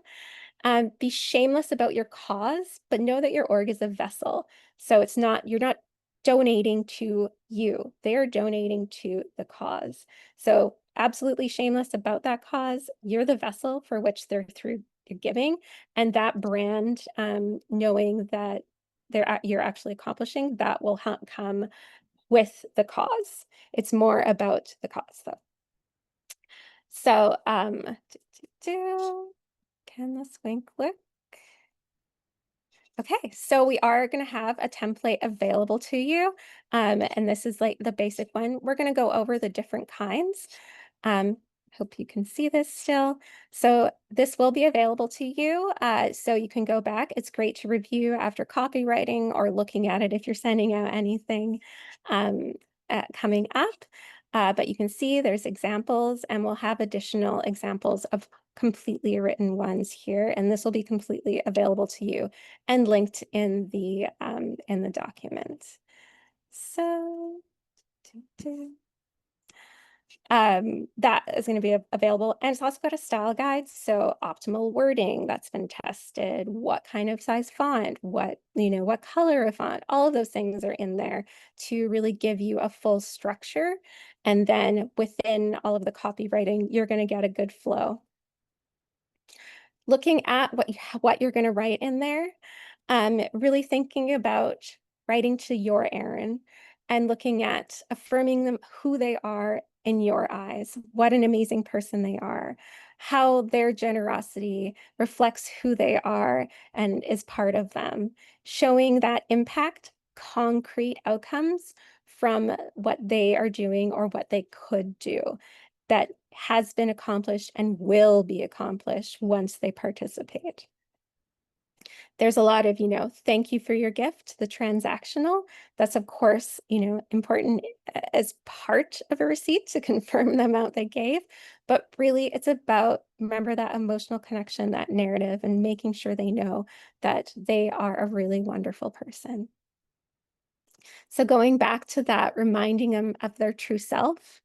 Be shameless about your cause, but know that your org is a vessel. So you're not donating to you. They are donating to the cause. So absolutely shameless about that cause. You're the vessel for which they're through your giving, and that brand, knowing that you're actually accomplishing, that will come with the cause. It's more about the cause though. So, can the swink look? Okay, so we are going to have a template available to you. And this is like the basic one. We're going to go over the different kinds. Hope you can see this still. So this will be available to you. So you can go back. It's great to review after copywriting or looking at it if you're sending out anything coming up. But you can see there's examples, and we'll have additional examples of completely written ones here, and this will be completely available to you and linked in the document. So that is going to be available, and it's also got a style guide, so optimal wording that's been tested, what kind of size font, what color of font, all of those things are in there to really give you a full structure. And then within all of the copywriting, you're going to get a good flow. Looking at what you're going to write in there, really thinking about writing to your Erin and looking at affirming them, who they are in your eyes, what an amazing person they are, how their generosity reflects who they are and is part of them, showing that impact, concrete outcomes from what they are doing or what they could do that has been accomplished and will be accomplished once they participate. There's a lot of, thank you for your gift, the transactional. That's, of course, important as part of a receipt to confirm the amount they gave. But really, it's about, remember, that emotional connection, that narrative, and making sure they know that they are a really wonderful person. So going back to that, reminding them of their true self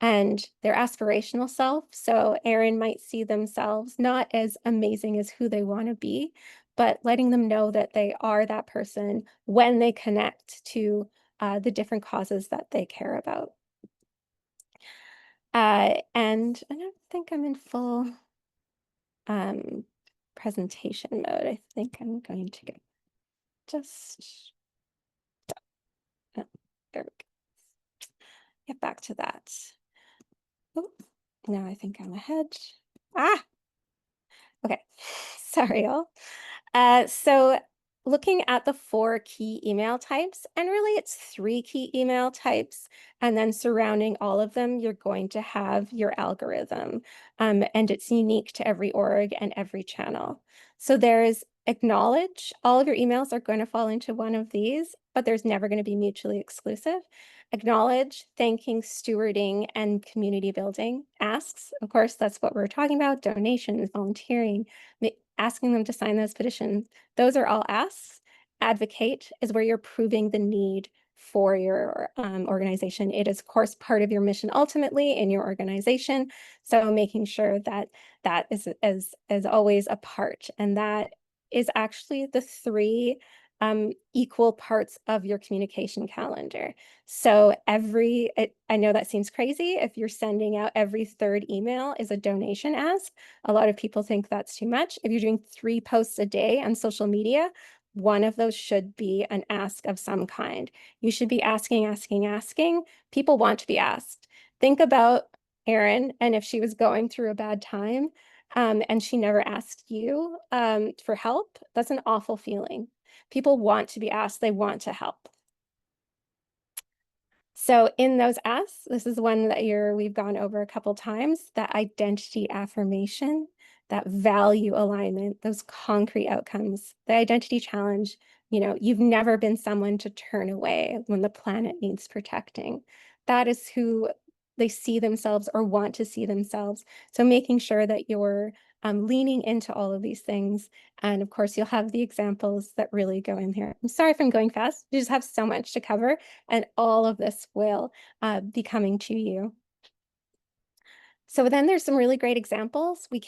and their aspirational self. So Erin might see themselves not as amazing as who they want to be, but letting them know that they are that person when they connect to the different causes that they care about. And I don't think I'm in full presentation mode. I think I'm going to go just, oh, there we go. Get back to that. Oh, now I think I'm ahead. Okay, sorry, y'all. So looking at the 4 key email types, and really it's 3 key email types, and then surrounding all of them, you're going to have your algorithm, and it's unique to every org and every channel. So there's acknowledge. All of your emails are going to fall into one of these, but there's never going to be mutually exclusive. Acknowledge, thanking, stewarding, and community building. Asks, of course, that's what we're talking about, donations, volunteering, asking them to sign those petitions. Those are all asks. Advocate is where you're proving the need for your organization. It is, of course, part of your mission ultimately in your organization. So making sure that that is always a part. And that is actually the 3 equal parts of your communication calendar. So I know that seems crazy if you're sending out every 3rd email is a donation ask. A lot of people think that's too much. If you're doing 3 posts a day on social media, one of those should be an ask of some kind. You should be asking, asking, asking. People want to be asked. Think about Erin, and if she was going through a bad time, and she never asked you for help, that's an awful feeling. People want to be asked, they want to help. So in those asks, this is one that we've gone over a couple times, that identity affirmation, that value alignment, those concrete outcomes, the identity challenge. You've never been someone to turn away when the planet needs protecting. That is who they see themselves or want to see themselves. So making sure that you're leaning into all of these things. And of course, you'll have the examples that really go in here. I'm sorry if I'm going fast. You just have so much to cover, and all of this will be coming to you. So then there's some really great examples. We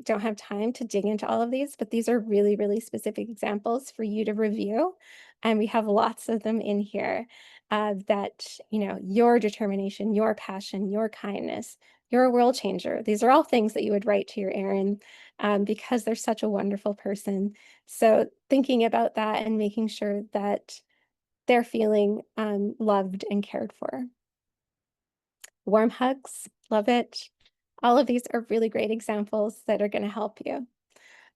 don't have time to dig into all of these, but these are really, really specific examples for you to review. And we have lots of them in here that, your determination, your passion, your kindness, you're a world changer. These are all things that you would write to your Erin because they're such a wonderful person. So thinking about that and making sure that they're feeling loved and cared for. Warm hugs, love it. All of these are really great examples that are going to help you.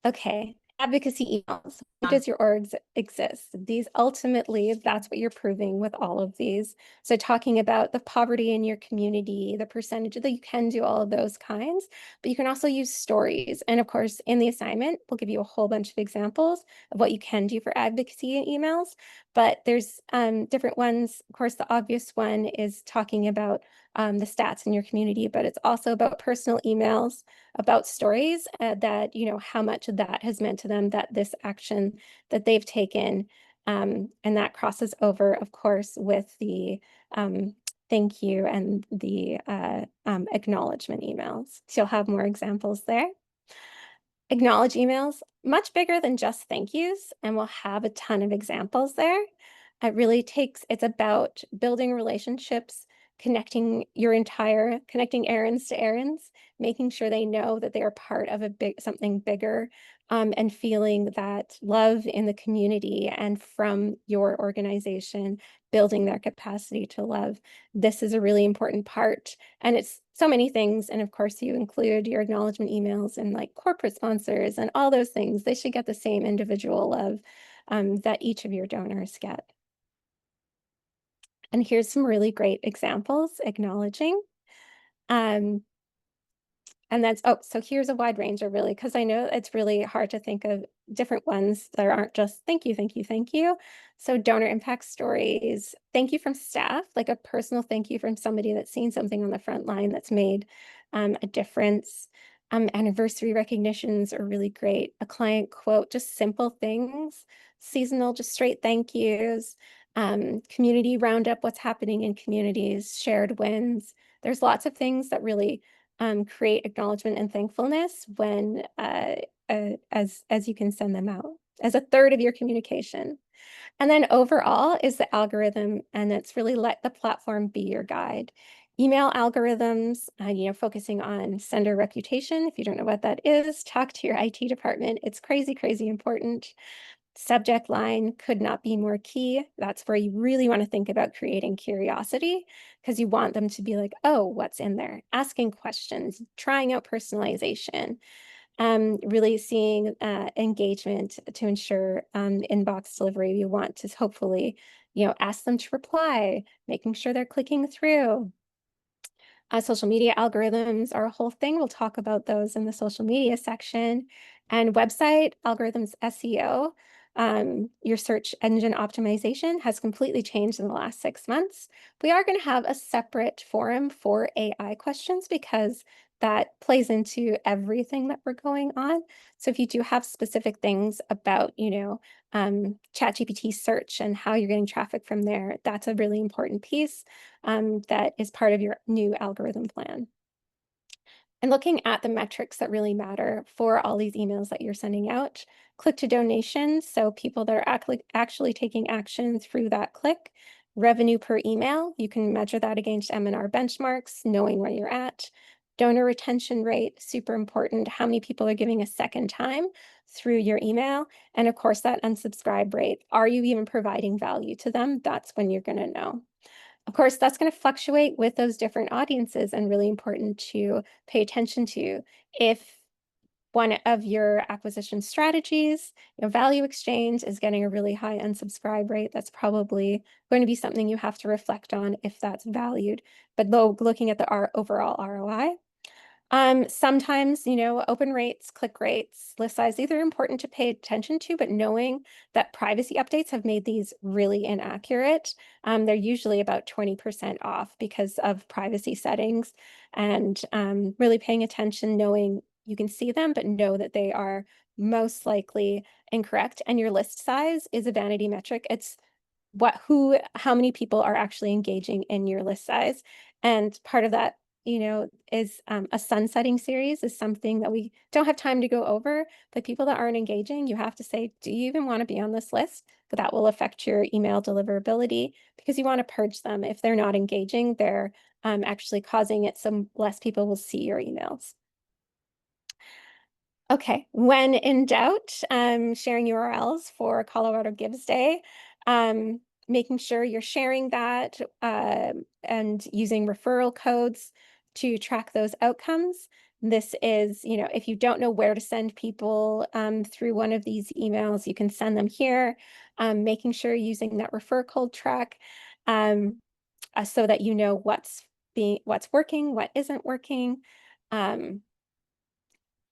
Okay, advocacy emails. Why does your org exist? These ultimately, that's what you're proving with all of these. So talking about the poverty in your community, the percentage that you can do all of those kinds, but you can also use stories. And of course, in the assignment, we'll give you a whole bunch of examples of what you can do for advocacy emails, but there's different ones. Of course, the obvious one is talking about the stats in your community, but it's also about personal emails, about stories that, how much of that has meant to them, that this action that they've taken, and that crosses over, of course, with the thank you and the acknowledgement emails. So you'll have more examples there. Acknowledge emails, much bigger than just thank yous, and we'll have a ton of examples there. It's about building relationships, connecting errands to errands, making sure they know that they are part of something bigger, and feeling that love in the community and from your organization, building their capacity to love. This is a really important part, and it's so many things. And of course, you include your acknowledgement emails and like corporate sponsors and all those things. They should get the same individual love that each of your donors get. And here's some really great examples acknowledging. And that's, oh, so here's a wide range of really, because I know it's really hard to think of different ones that aren't just thank you, thank you, thank you. So donor impact stories, thank you from staff, like a personal thank you from somebody that's seen something on the front line that's made a difference. Anniversary recognitions are really great. A client quote, just simple things. Seasonal, just straight thank yous. Community roundup, what's happening in communities, shared wins. There's lots of things that really create acknowledgement and thankfulness when as you can send them out as a third of your communication. And then overall is the algorithm, and it's really let the platform be your guide. Email algorithms, focusing on sender reputation. If you don't know what that is, talk to your IT department. It's crazy, crazy important. Subject line could not be more key. That's where you really want to think about creating curiosity, because you want them to be like, oh, what's in there? Asking questions, trying out personalization, really seeing engagement to ensure inbox delivery. You want to hopefully, ask them to reply, making sure they're clicking through. Social media algorithms are a whole thing. We'll talk about those in the social media section. And website algorithms SEO, your search engine optimization has completely changed in the last 6 months. We are going to have a separate forum for AI questions because that plays into everything that we're going on. So if you do have specific things about, ChatGPT search and how you're getting traffic from there, that's a really important piece that is part of your new algorithm plan. And looking at the metrics that really matter for all these emails that you're sending out, click to donations, so people that are actually taking action through that click. Revenue per email, you can measure that against M&R benchmarks, knowing where you're at. Donor retention rate, super important. How many people are giving a second time through your email? And of course, that unsubscribe rate. Are you even providing value to them? That's when you're going to know. Of course, that's going to fluctuate with those different audiences, and really important to pay attention to. If one of your acquisition strategies, value exchange, is getting a really high unsubscribe rate, that's probably going to be something you have to reflect on if that's valued. But looking at the overall ROI. Sometimes, open rates, click rates, list size, these are important to pay attention to, but knowing that privacy updates have made these really inaccurate. They're usually about 20% off because of privacy settings, and really paying attention, knowing you can see them, but know that they are most likely incorrect. And your list size is a vanity metric. It's how many people are actually engaging in your list size. And part of that, is a sunsetting series is something that we don't have time to go over, but people that aren't engaging, you have to say, do you even want to be on this list? But that will affect your email deliverability, because you want to purge them. If they're not engaging, they're actually causing it so less people will see your emails. Okay, when in doubt, sharing URLs for Colorado Gives Day, making sure you're sharing that and using referral codes to track those outcomes. This is, if you don't know where to send people through one of these emails, you can send them here, making sure you're using that refer code track so that you know what's working, what isn't working.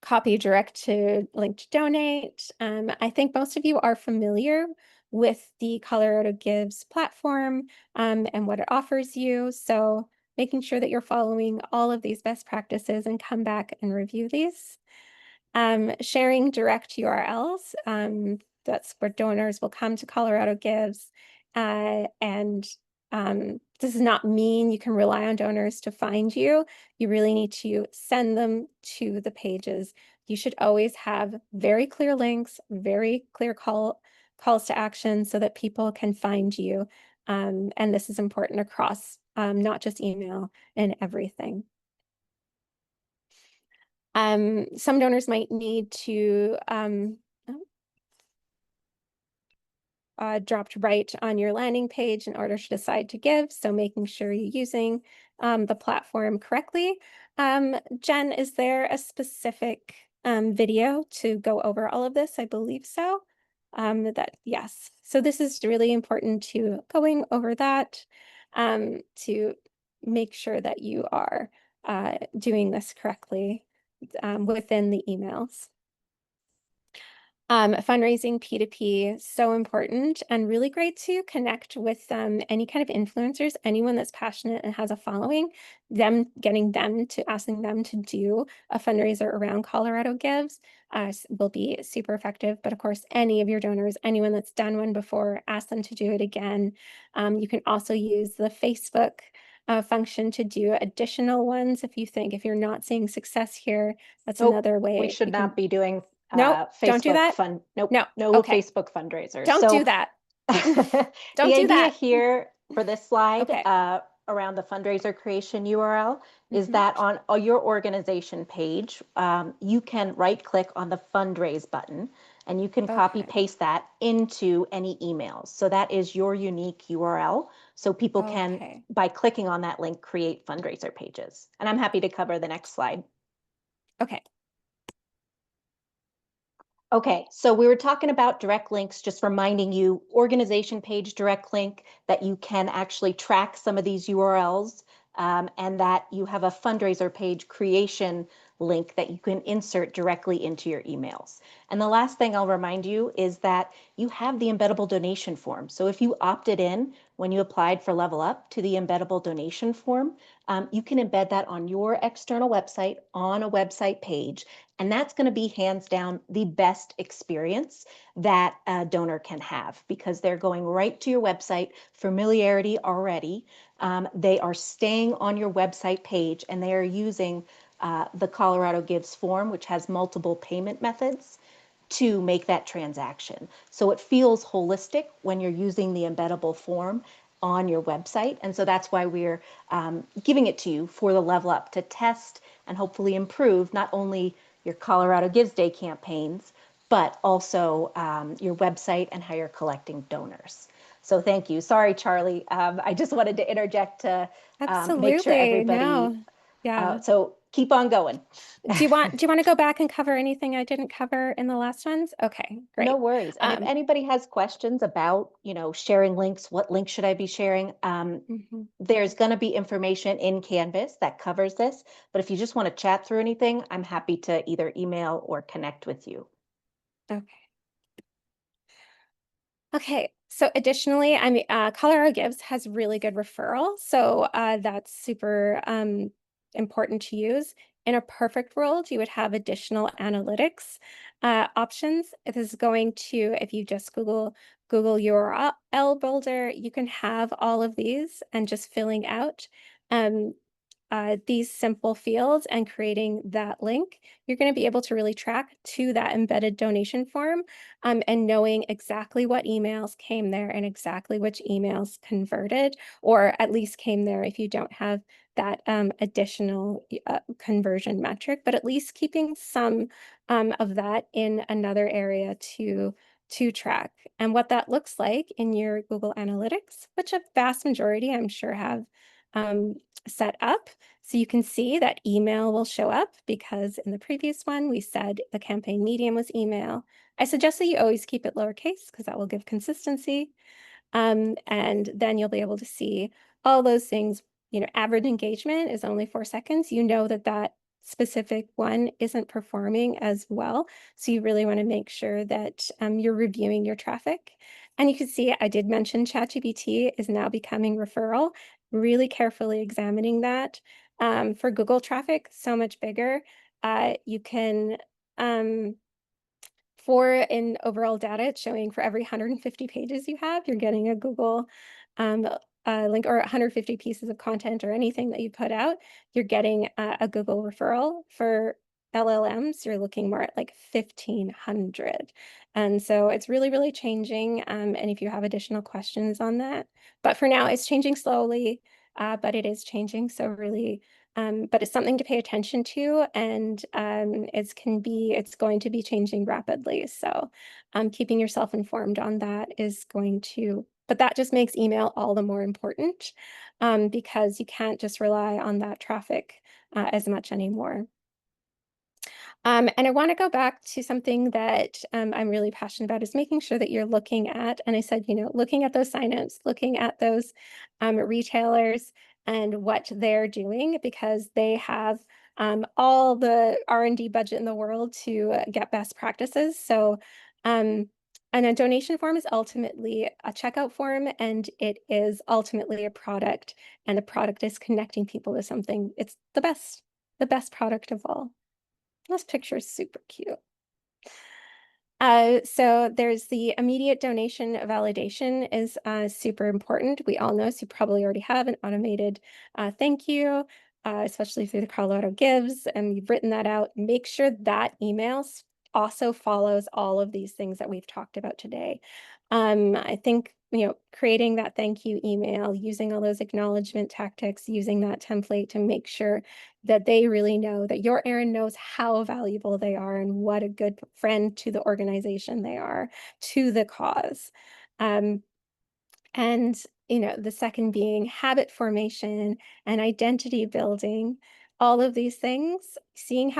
Copy direct to link to donate. I think most of you are familiar with the Colorado Gives platform and what it offers you. So making sure that you're following all of these best practices and come back and review these. Sharing direct URLs. That's where donors will come to Colorado Gives. And this does not mean you can rely on donors to find you. You really need to send them to the pages. You should always have very clear links, very clear calls to action so that people can find you. And this is important across not just email and everything. Some donors might need to dropped right on your landing page in order to decide to give. So making sure you're using the platform correctly. Jen, is there a specific video to go over all of this? I believe so. Yes. So this is really important to going over that to make sure that you are doing this correctly. within the emails. Fundraising P2P, so important and really great to connect with any kind of influencers, anyone that's passionate and has a following, getting them to asking them to do a fundraiser around Colorado Gives will be super effective. But of course, any of your donors, anyone that's done one before, ask them to do it again. You can also use the Facebook function to do additional ones if you're not seeing success here. That's another way. We should not be doing Nope, don't do that. Nope, No, no okay. Facebook fundraisers. Don't do that. The Don't do idea that. here for this slide Okay. around the fundraiser creation URL is Mhm. that on your organization page, you can right click on the fundraise button and you can copy Okay. paste that into any emails. So that is your unique URL. So people can, Okay. by clicking on that link, create fundraiser pages. And I'm happy to cover the next slide. Okay. Okay, so we were talking about direct links, just reminding you, organization page direct link, that you can actually track some of these URLs, and that you have a fundraiser page creation link that you can insert directly into your emails. And the last thing I'll remind you is that you have the embeddable donation form. So if you opted in when you applied for Level Up to the embeddable donation form, you can embed that on your external website on a website page. And that's going to be hands down the best experience that a donor can have, because they're going right to your website, familiarity already. They are staying on your website page and they are using the Colorado Gives form, which has multiple payment methods, to make that transaction. So it feels holistic when you're using the embeddable form on your website. And so that's why we're giving it to you for the Level Up to test and hopefully improve not only your Colorado Gives Day campaigns, but also your website and how you're collecting donors. So thank you. Sorry, Charlie. I just wanted to interject to make sure Absolutely. everybody. No. Yeah. So keep on going. Do you want to go back and cover anything I didn't cover in the last ones? Okay, great. No worries. And if anybody has questions about, sharing links, what links should I be sharing? Mhm. There's going to be information in Canvas that covers this. But if you just want to chat through anything, I'm happy to either email or connect with you. Okay. Okay, so additionally, Colorado Gives has really good referral, so that's super important to use. In a perfect world, you would have additional analytics options. It is going to, if you just Google URL Builder, you can have all of these and just filling out these simple fields and creating that link, you're going to be able to really track to that embedded donation form and knowing exactly what emails came there and exactly which emails converted, or at least came there if you don't have that additional conversion metric, but at least keeping some of that in another area to track. And what that looks like in your Google Analytics, which a vast majority I'm sure have set up. So you can see that email will show up because in the previous one, we said the campaign medium was email. I suggest that you always keep it lowercase because that will give consistency. And then you'll be able to see all those things. Average engagement is only 4 seconds. You know that specific one isn't performing as well. So you really want to make sure that you're reviewing your traffic. And you can see I did mention ChatGPT is now becoming referral, really carefully examining that. For Google traffic, so much bigger. You can, in overall data, it's showing for every 150 pages you have, you're getting a Google link, or 150 pieces of content or anything that you put out, you're getting a Google referral. For LLMs, you're looking more at like 1,500. And so it's really, really changing. And if you have additional questions on that, but for now it's changing slowly, but it is changing. So really, but it's something to pay attention to, and it's going to be changing rapidly. So keeping yourself informed on that is going to, but that just makes email all the more important because you can't just rely on that traffic as much anymore. And I want to go back to something that I'm really passionate about, is making sure that you're looking at, and I said, looking at those signups, looking at those retailers, and what they're doing, because they have all the R&D budget in the world to get best practices. So and a donation form is ultimately a checkout form, and it is ultimately a product, and the product is connecting people to something. It's the best product of all. This picture is super cute. So there's the immediate donation validation is super important. We all know, so you probably already have an automated thank you, especially through the Colorado Gives, and you've written that out. Make sure that email also follows all of these things that we've talked about today. I think, creating that thank you email, using all those acknowledgement tactics, using that template to make sure that they really know that your Erin knows how valuable they are and what a good friend to the organization they are, to the cause. And the second being habit formation and identity building, all of these things, see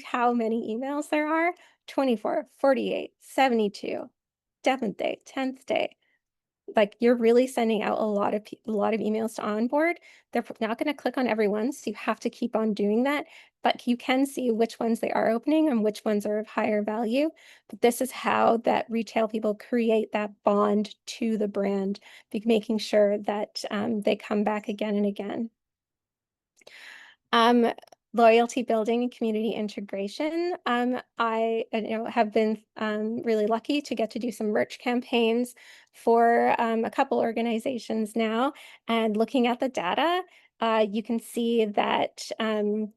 how many emails there are: 24, 48, 72, 7th day, 10th day. Like, you're really sending out a lot of emails to onboard. They're not going to click on every one, so you have to keep on doing that. But you can see which ones they are opening and which ones are of higher value. But this is how that retail people create that bond to the brand, making sure that they come back again and again. Loyalty building and community integration. I have been really lucky to get to do some merch campaigns for a couple organizations now. And looking at the data, you can see that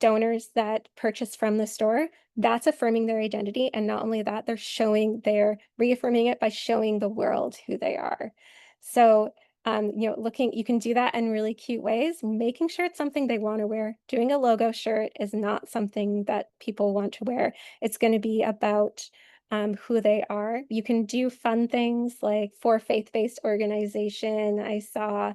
donors that purchase from the store, that's affirming their identity. And not only that, they're reaffirming it by showing the world who they are. So you can do that in really cute ways, making sure it's something they want to wear. Doing a logo shirt is not something that people want to wear. It's going to be about who they are. You can do fun things like, for faith-based organization, I saw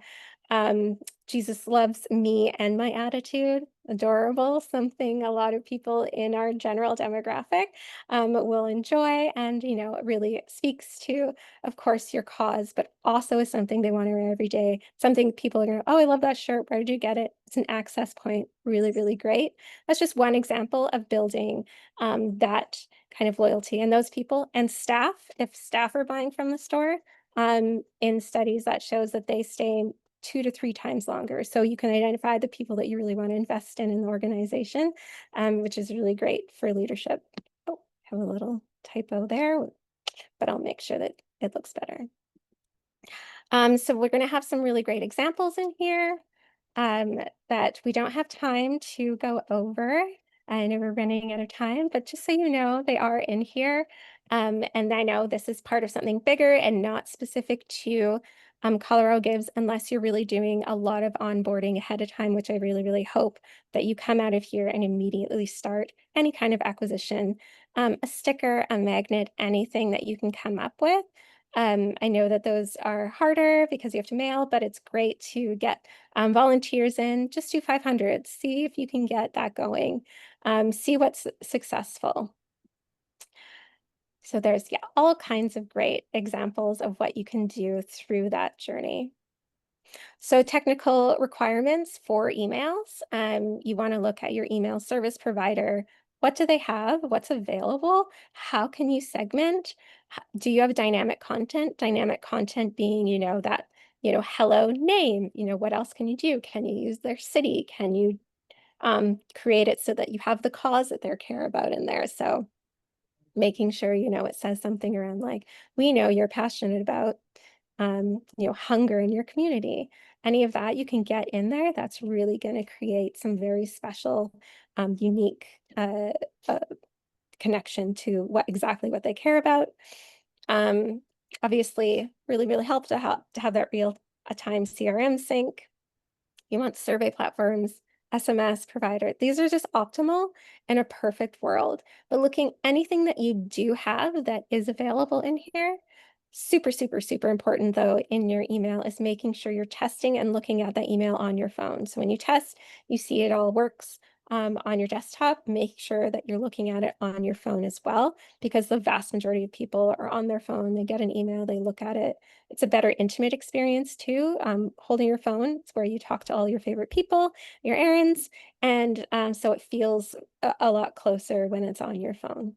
Jesus loves me and my attitude. Adorable, something a lot of people in our general demographic will enjoy, and it really speaks to, of course, your cause, but also is something they want to wear every day. Something people are going to, oh, I love that shirt. Where did you get it? It's an access point. Really, really great. That's just one example of building that kind of loyalty. And those people and staff, if staff are buying from the store, in studies that shows that they stay 2 to 3 times longer. So you can identify the people that you really want to invest in the organization, which is really great for leadership. Oh, I have a little typo there, but I'll make sure that it looks better. So we're going to have some really great examples in here that we don't have time to go over. I know we're running out of time, but just so you know, they are in here. And I know this is part of something bigger and not specific to Colorado Gives, unless you're really doing a lot of onboarding ahead of time, which I really, really hope that you come out of here and immediately start any kind of acquisition, a sticker, a magnet, anything that you can come up with. I know that those are harder because you have to mail, but it's great to get volunteers in. Just do 500, see if you can get that going, see what's successful. So there's all kinds of great examples of what you can do through that journey. So technical requirements for emails, you want to look at your email service provider. What do they have? What's available? How can you segment? Do you have dynamic content? Dynamic content being, that, hello name, what else can you do? Can you use their city? Can you create it so that you have the cause that they care about in there? So making sure, it says something around like, we know you're passionate about, hunger in your community. Any of that you can get in there, that's really going to create some very special, unique connection to exactly what they care about. Obviously, really, really help to have that real-time CRM sync. You want survey platforms, SMS provider. These are just optimal in a perfect world. But anything that you do have that is available in here, super, super, super important though in your email is making sure you're testing and looking at that email on your phone. So when you test, you see it all works on your desktop, make sure that you're looking at it on your phone as well, because the vast majority of people are on their phone. They get an email, they look at it. It's a better intimate experience too. Holding your phone, it's where you talk to all your favorite people, your errands, and so it feels a lot closer when it's on your phone.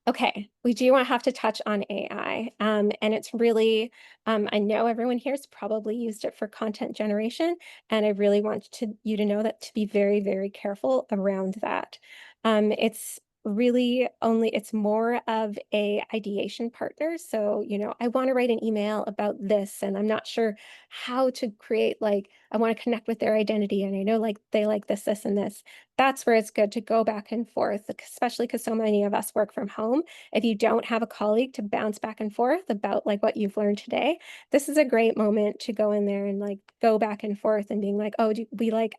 Okay, we do want to have to touch on AI, and it's really, I know everyone here has probably used it for content generation, and I really want you to know that to be very, very careful around that. It's really it's more of a ideation partner. So, I want to write an email about this, and I'm not sure how to create, I want to connect with their identity, and I know they like this, this, and this. That's where it's good to go back and forth, especially because so many of us work from home. If you don't have a colleague to bounce back and forth about what you've learned today, this is a great moment to go in there and go back and forth and being like, oh,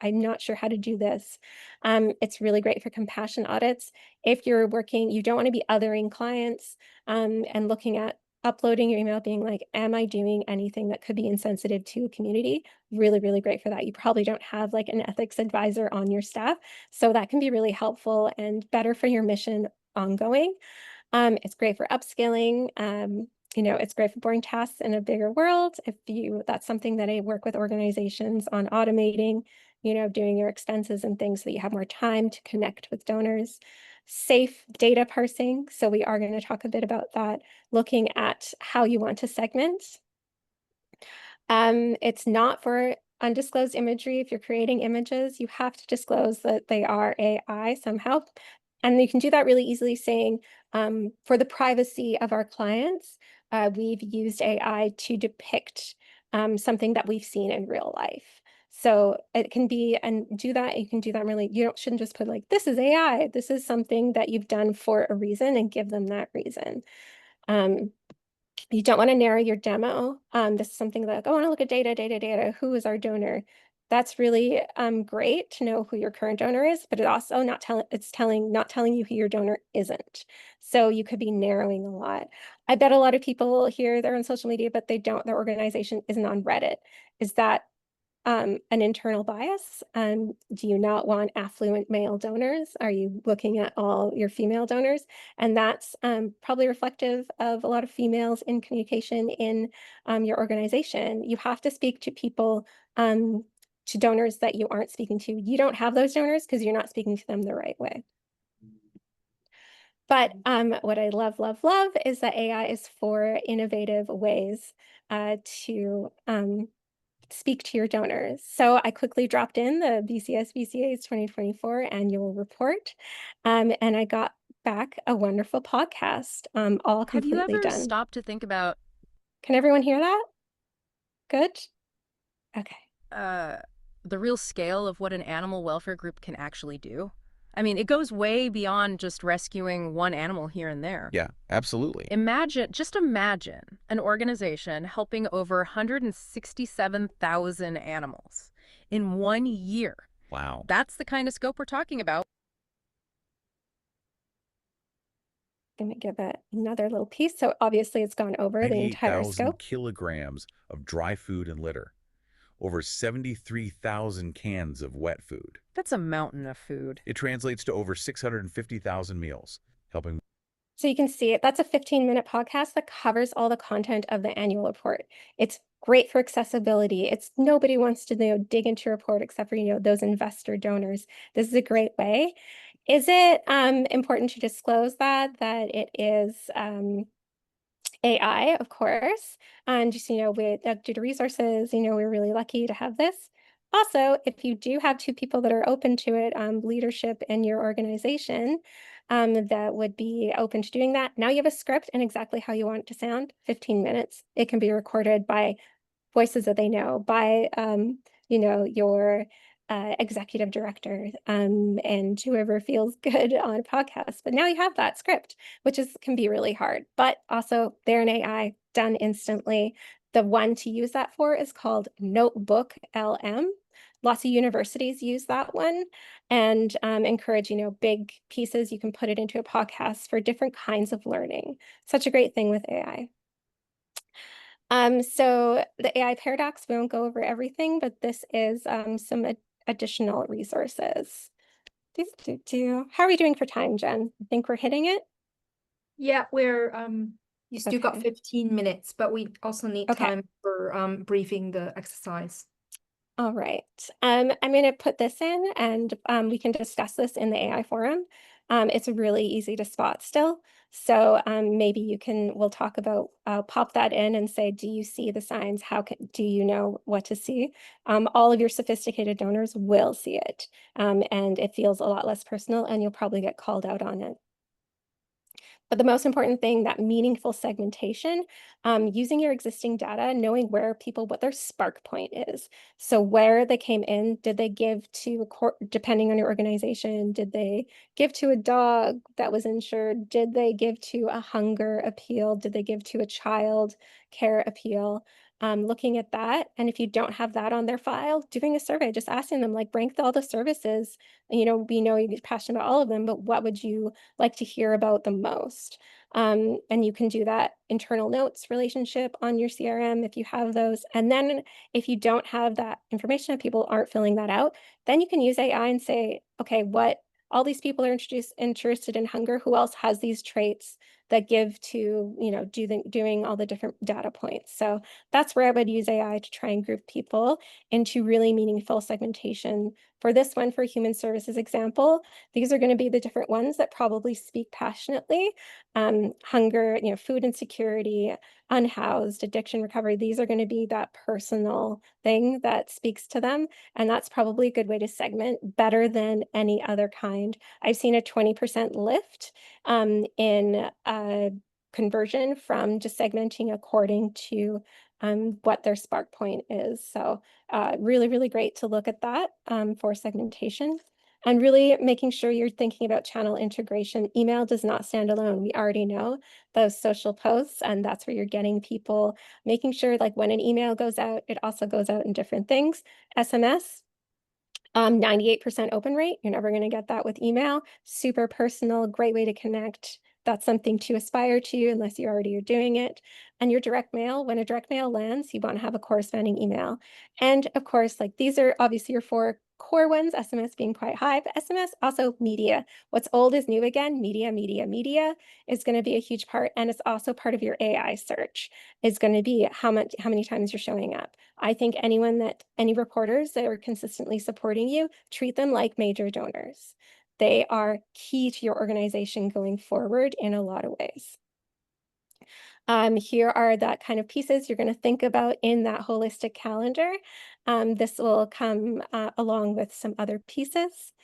I'm not sure how to do this. It's really great for compassion audits. If you're working, you don't want to be othering clients and looking at uploading your email, being like, am I doing anything that could be insensitive to a community? Really, really great for that. You probably don't have an ethics advisor on your staff, so that can be really helpful and better for your mission ongoing. It's great for upskilling. It's great for boring tasks in a bigger world. That's something that I work with organizations on automating, doing your expenses and things so that you have more time to connect with donors. Safe data parsing. So we are going to talk a bit about that, looking at how you want to segment. It's not for undisclosed imagery. If you're creating images, you have to disclose that they are AI somehow. And you can do that really easily saying, for the privacy of our clients, we've used AI to depict something that we've seen in real life. So it can be, and do that, you can do that really, shouldn't just put this is AI, this is something that you've done for a reason, and give them that reason. You don't want to narrow your demo. This is something I want to look at data. Who is our donor? That's really great to know who your current donor is, but it also not telling you who your donor isn't. So you could be narrowing a lot. I bet a lot of people here, they're on social media, but their organization isn't on Reddit. Is that an internal bias? Do you not want affluent male donors? Are you looking at all your female donors? And that's probably reflective of a lot of females in communication in your organization. You have to speak to people, to donors that you aren't speaking to. You don't have those donors because you're not speaking to them the right way. But what I love is that AI is for innovative ways to speak to your donors. So I quickly dropped in the BCA's 2024 annual report, and I got back a wonderful podcast, all completely done. Have you ever stopped to think about... Can everyone hear that? Good? Okay. the real scale of what an animal welfare group can actually do? I mean, it goes way beyond just rescuing one animal here and there. Yeah, absolutely. Just imagine an organization helping over 167,000 animals in 1 year. Wow. That's the kind of scope we're talking about. I'm going to give it another little piece. So obviously it's gone over the entire 98,000 scope. kilograms of dry food and litter. Over 73,000 cans of wet food. That's a mountain of food. It translates to over 650,000 meals, helping. So you can see it. That's a 15-minute podcast that covers all the content of the annual report. It's great for accessibility. Nobody wants to dig into your report except for those investor donors. This is a great way. Is it important to disclose that it is AI, of course, and just with due to resources, we're really lucky to have this. Also, if you do have two people that are open to it, leadership in your organization, that would be open to doing that. Now you have a script and exactly how you want it to sound. 15 minutes. It can be recorded by voices that they know, by your executive director, and whoever feels good on a podcast. But now you have that script, which can be really hard, but also they're an AI, done instantly. The one to use that for is called Notebook LM. Lots of universities use that one, and encourage, big pieces. You can put it into a podcast for different kinds of learning. Such a great thing with AI. So the AI paradox, we won't go over everything, but this is some additional resources. How are we doing for time, Jen? I think we're hitting it. Yeah, we're you still got Okay. 15 minutes, but we also need Okay. time for briefing the exercise. All right. I'm going to put this in, and we can discuss this in the AI forum. It's really easy to spot still. So maybe we'll talk about, pop that in and say, do you see the signs? Do you know what to see? All of your sophisticated donors will see it. And it feels a lot less personal, and you'll probably get called out on it. But the most important thing, that meaningful segmentation, using your existing data, knowing what their spark point is. So where they came in, did they give to depending on your organization, did they give to a dog that was insured? Did they give to a hunger appeal? Did they give to a child care appeal? Looking at that. And if you don't have that on their file, doing a survey, just asking them, like, rank all the services. We know you're passionate about all of them, but what would you like to hear about the most? And you can do that internal notes relationship on your CRM if you have those. And then if you don't have that information, if people aren't filling that out, then you can use AI and say, okay, all these people are interested in hunger. Who else has these traits that give to, doing all the different data points? So that's where I would use AI to try and group people into really meaningful segmentation. For this one, for human services example, these are going to be the different ones that probably speak passionately. Hunger, food insecurity, unhoused, addiction recovery. These are going to be that personal thing that speaks to them. And that's probably a good way to segment, better than any other kind. I've seen a 20% lift in conversion from just segmenting according to what their spark point is. So really, really great to look at that for segmentation. And really making sure you're thinking about channel integration. Email does not stand alone. We already know those social posts, and that's where you're getting people. Making sure, like, when an email goes out, it also goes out in different things. SMS, 98% open rate. You're never going to get that with email. Super personal, great way to connect. That's something to aspire to unless you already are doing it. And your direct mail, when a direct mail lands, you want to have a corresponding email. And of course, like, these are obviously your 4 core ones, SMS being quite high, but SMS also media. What's old is new again. Media is going to be a huge part. And it's also part of your AI search is going to be how many times you're showing up. I think any reporters that are consistently supporting you, treat them like major donors. They are key to your organization going forward in a lot of ways. Here are that kind of pieces you're going to think about in that holistic calendar. This will come along with some other pieces.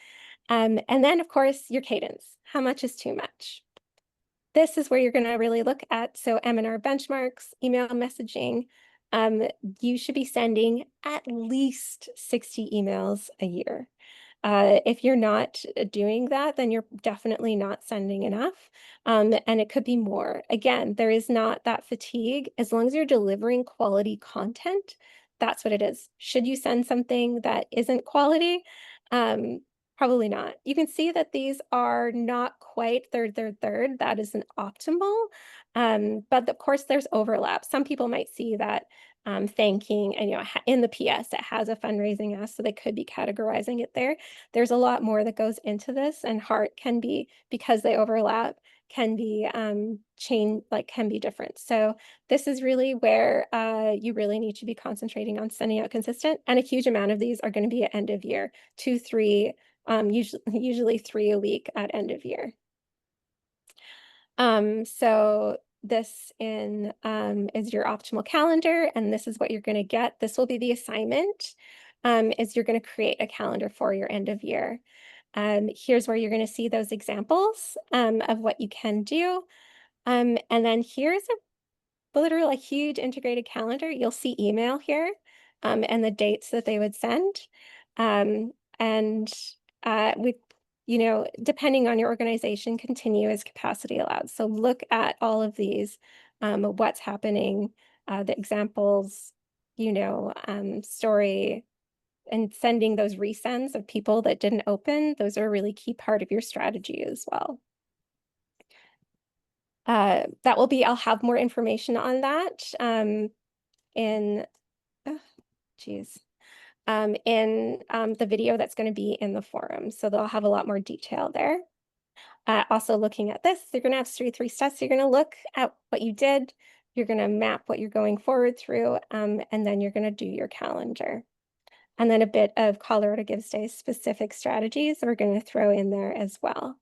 And then, of course, your cadence. How much is too much? This is where you're going to really look at, so M&R benchmarks, email messaging. You should be sending at least 60 emails a year. If you're not doing that, then you're definitely not sending enough. And it could be more. Again, there is not that fatigue. As long as you're delivering quality content, that's what it is. Should you send something that isn't quality? Probably not. You can see that these are not quite third. That isn't optimal. But of course, there's overlap. Some people might see that thanking, and in the PS it has a fundraising ask, so they could be categorizing it there. There's a lot more that goes into this, and heart can be, because they overlap, can be can be different. So this is really where you really need to be concentrating on sending out consistent, and a huge amount of these are going to be at end of year, 2, 3, usually 3 a week at end of year. So this is your optimal calendar, and this is what you're going to get. This will be the assignment, is you're going to create a calendar for your end of year. Here's where you're going to see those examples of what you can do. And then here's a literal huge integrated calendar. You'll see email here and the dates that they would send. And we depending on your organization, continue as capacity allows. So look at all of these, what's happening, the examples, story, and sending those resends of people that didn't open. Those are a really key part of your strategy as well. I'll have more information on that in the video that's going to be in the forum. So they'll have a lot more detail there. Also looking at this, you're going to have three steps. You're going to look at what you did. You're going to map what you're going forward through, and then you're going to do your calendar. And then a bit of Colorado Gives Day specific strategies that we're going to throw in there as well.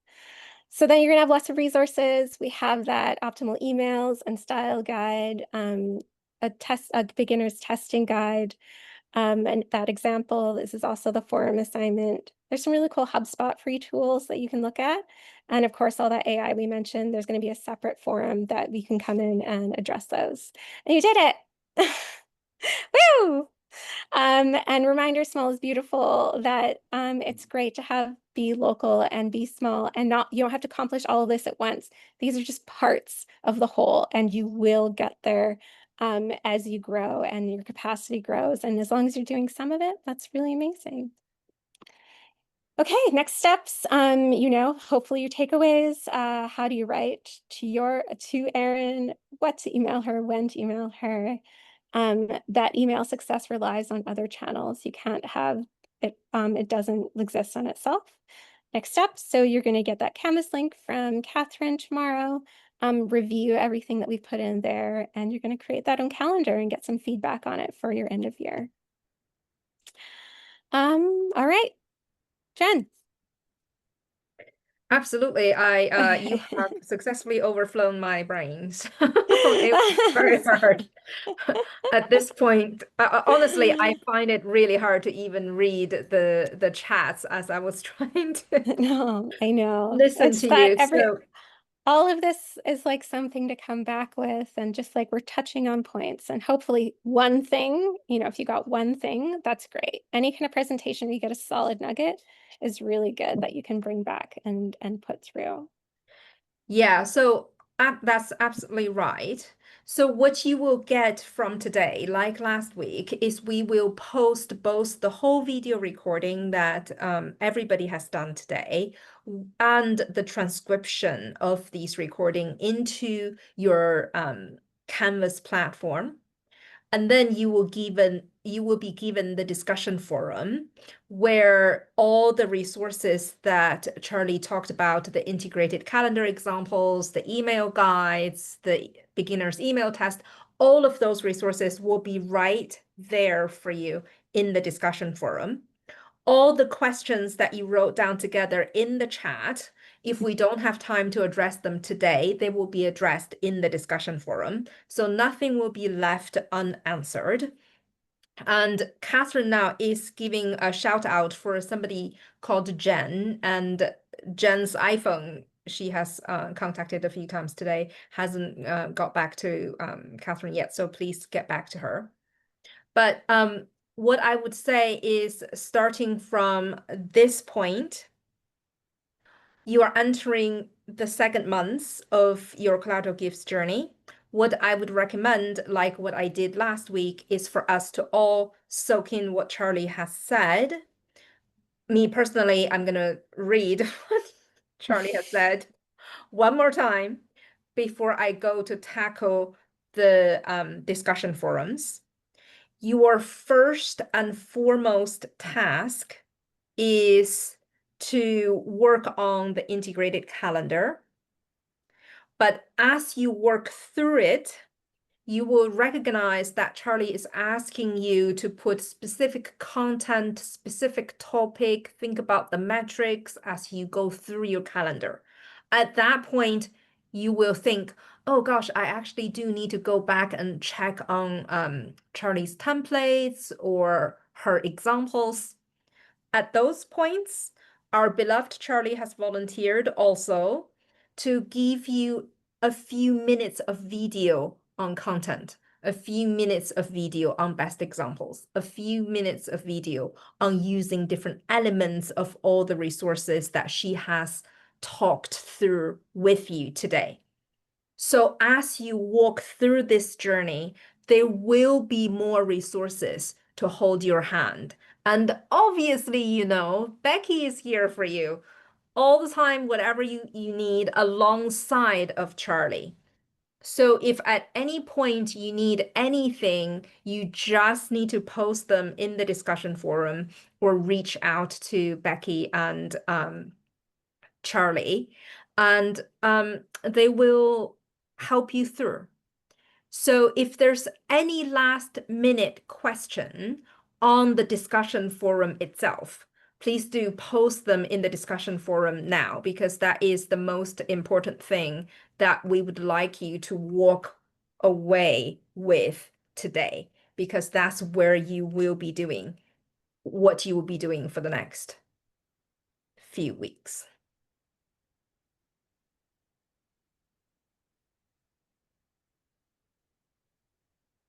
So then you're going to have lots of resources. We have that optimal emails and style guide, a beginner's testing guide, and that example. This is also the forum assignment. There's some really cool HubSpot free tools that you can look at. And of course, all that AI we mentioned, there's going to be a separate forum that we can come in and address those. And you did it. Woo! And reminder, small is beautiful, that it's great to be local and be small, and you don't have to accomplish all of this at once. These are just parts of the whole, and you will get there as you grow and your capacity grows. And as long as you're doing some of it, that's really amazing. Okay, next steps, hopefully your takeaways. How do you write to Erin, what to email her, when to email her? That email success relies on other channels. You can't have it, it doesn't exist on itself. Next step, so you're going to get that Canvas link from Catherine tomorrow, review everything that we've put in there, and you're going to create that own calendar and get some feedback on it for your end of year. All right, Jen. Absolutely. You have successfully overflown my brains. It was very hard at this point. Honestly, I find it really hard to even read the chats as I was trying to No, I know. listen to you. So all of this is like something to come back with, and just like we're touching on points, and hopefully one thing, if you got one thing, that's great. Any kind of presentation, you get a solid nugget is really good that you can bring back and put through. yeah, so that's absolutely right. So what you will get from today, like last week, is we will post both the whole video recording that everybody has done today and the transcription of these recording into your Canvas platform. And then you will be given the discussion forum where all the resources that Charlie talked about, the integrated calendar examples, the email guides, the beginner's email test, all of those resources will be right there for you in the discussion forum. All the questions that you wrote down together in the chat, if we don't have time to address them today, they will be addressed in the discussion forum. So nothing will be left unanswered. And Catherine now is giving a shout out for somebody called Jen, and Jen's iPhone, she has contacted a few times today, hasn't got back to Catherine yet. So please get back to her. But what I would say is, starting from this point, you are entering the second month of your Colorado Gifts journey. What I would recommend, like what I did last week, is for us to all soak in what Charlie has said. Me personally, I'm going to read what Charlie has said one more time before I go to tackle the discussion forums. Your first and foremost task is to work on the integrated calendar. But as you work through it, you will recognize that Charlie is asking you to put specific content, specific topic, think about the metrics as you go through your calendar. At that point, you will think, oh gosh, I actually do need to go back and check on Charlie's templates or her examples. At those points, our beloved Charlie has volunteered also to give you a few minutes of video on content, a few minutes of video on best examples, a few minutes of video on using different elements of all the resources that she has talked through with you today. So as you walk through this journey, there will be more resources to hold your hand. And obviously, Becky is here for you all the time, whatever you need, alongside of Charlie. So if at any point you need anything, you just need to post them in the discussion forum or reach out to Becky and Charlie, and they will help you through. So if there's any last minute question on the discussion forum itself, please do post them in the discussion forum now, because that is the most important thing that we would like you to walk away with today, because that's where you will be doing what you will be doing for the next few weeks.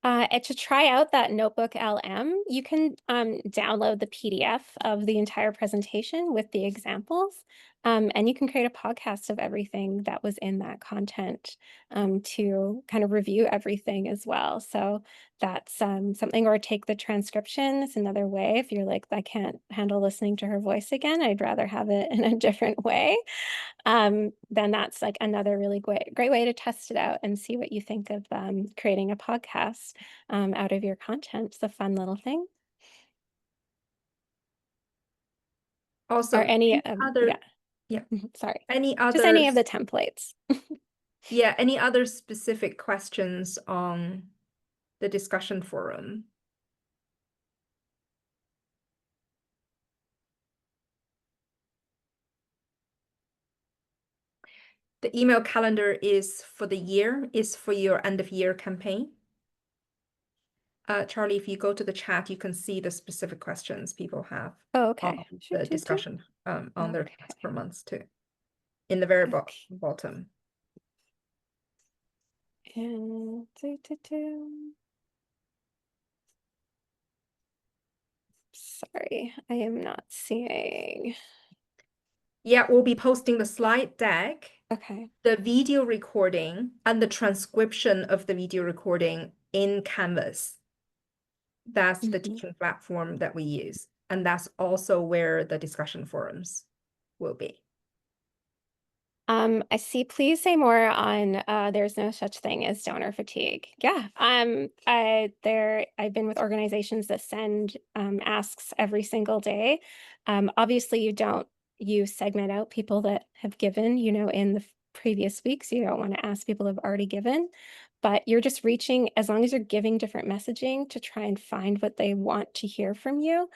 And to try out that Notebook LM, you can download the PDF of the entire presentation with the examples, and you can create a podcast of everything that was in that content to kind of review everything as well. So that's something, or take the transcription. It's another way. If you're like, I can't handle listening to her voice again, I'd rather have it in a different way. Then that's like another really great way to test it out and see what you think of creating a podcast out of your content. It's a fun little thing. Also, Or any other, yeah, sorry, any other, just any of the templates. yeah, any other specific questions on the discussion forum? The email calendar is for the year, is for your end of year campaign. Charlie, if you go to the chat, you can see the specific questions people have. Oh, okay. On the discussion on their task per months too, in the very bottom. And sorry, I am not seeing. Yeah, we'll be posting the slide deck, Okay, the video recording, and the transcription of the video recording in Canvas. That's the teaching platform that we use. And that's also where the discussion forums will be. I see. Please say more on there's no such thing as donor fatigue. Yeah. I've been with organizations that send asks every single day. Obviously you segment out people that have given, in the previous weeks. You don't want to ask people who have already given, but you're just reaching, as long as you're giving different messaging to try and find what they want to hear from you.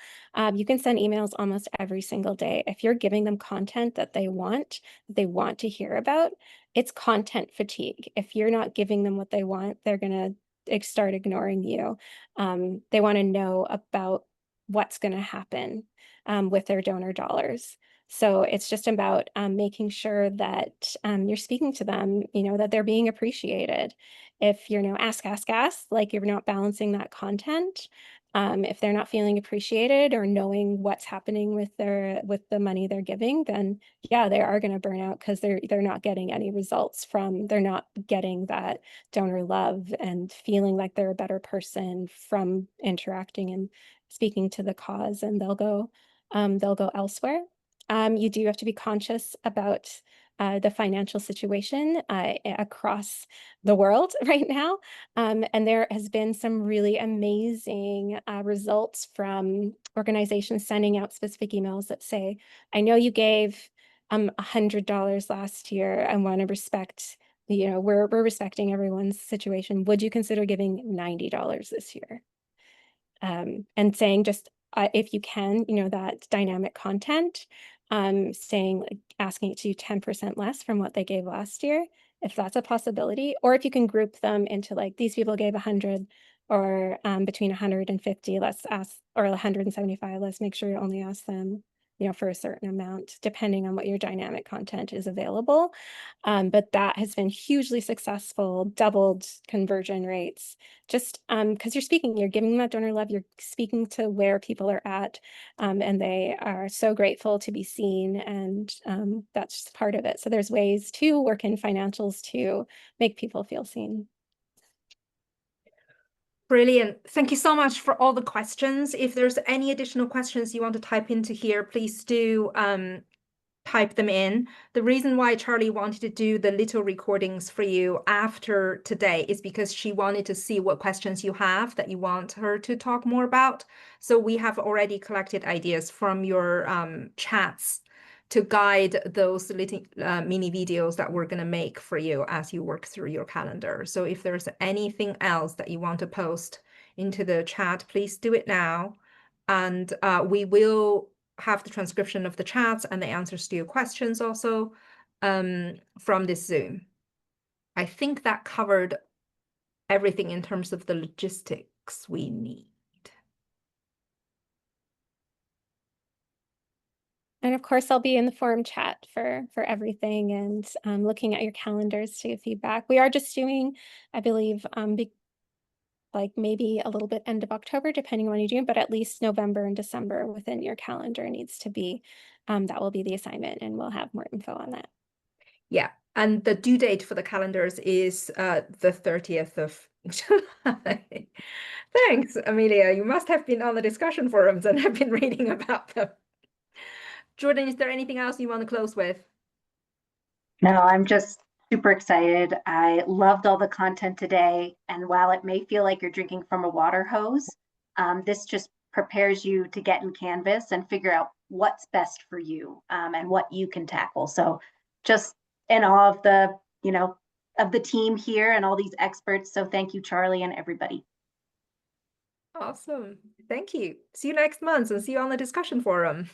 You can send emails almost every single day. If you're giving them content that they want to hear about, it's content fatigue. If you're not giving them what they want, they're going to start ignoring you. They want to know about what's going to happen with their donor dollars. So it's just about making sure that you're speaking to them, that they're being appreciated. If you're ask, like you're not balancing that content, if they're not feeling appreciated or knowing what's happening with the money they're giving, then yeah, they are going to burn out because they're not getting any results they're not getting that donor love and feeling like they're a better person from interacting and speaking to the cause, and they'll go elsewhere. You do have to be conscious about the financial situation across the world right now. And there has been some really amazing results from organizations sending out specific emails that say, I know you gave $100 last year. I want to respect, we're respecting everyone's situation. Would you consider giving $90 this year? And saying just, if you can, that dynamic content, saying, asking it to do 10% less from what they gave last year, if that's a possibility, or if you can group them into like, these people gave 100 or between 150, let's ask, or 175, let's make sure you only ask them, for a certain amount, depending on what your dynamic content is available. But that has been hugely successful, doubled conversion rates, just because you're giving them that donor love, you're speaking to where people are at, and they are so grateful to be seen, and that's just part of it. So there's ways to work in financials to make people feel seen. Brilliant. Thank you so much for all the questions. If there's any additional questions you want to type into here, please do type them in. The reason why Charlie wanted to do the little recordings for you after today is because she wanted to see what questions you have that you want her to talk more about. So we have already collected ideas from your chats to guide those little mini videos that we're going to make for you as you work through your calendar. So if there's anything else that you want to post into the chat, please do it now. And we will have the transcription of the chats and the answers to your questions also from this Zoom. I think that covered everything in terms of the logistics we need. And of course, I'll be in the forum chat for everything and looking at your calendars to give feedback. We are just doing, I believe, like maybe a little bit end of October, depending on when you do, but at least November and December within your calendar needs to be, that will be the assignment, and we'll have more info on that. Yeah, and the due date for the calendars is the 30th of July. Thanks, Amelia. You must have been on the discussion forums and have been reading about them. Jordan, is there anything else you want to close with? No, I'm just super excited. I loved all the content today. And while it may feel like you're drinking from a water hose, this just prepares you to get in Canvas and figure out what's best for you and what you can tackle. So just in awe of the, of the team here and all these experts. So thank you, Charlie, and everybody. Awesome. Thank you. See you next month and see you on the discussion forum.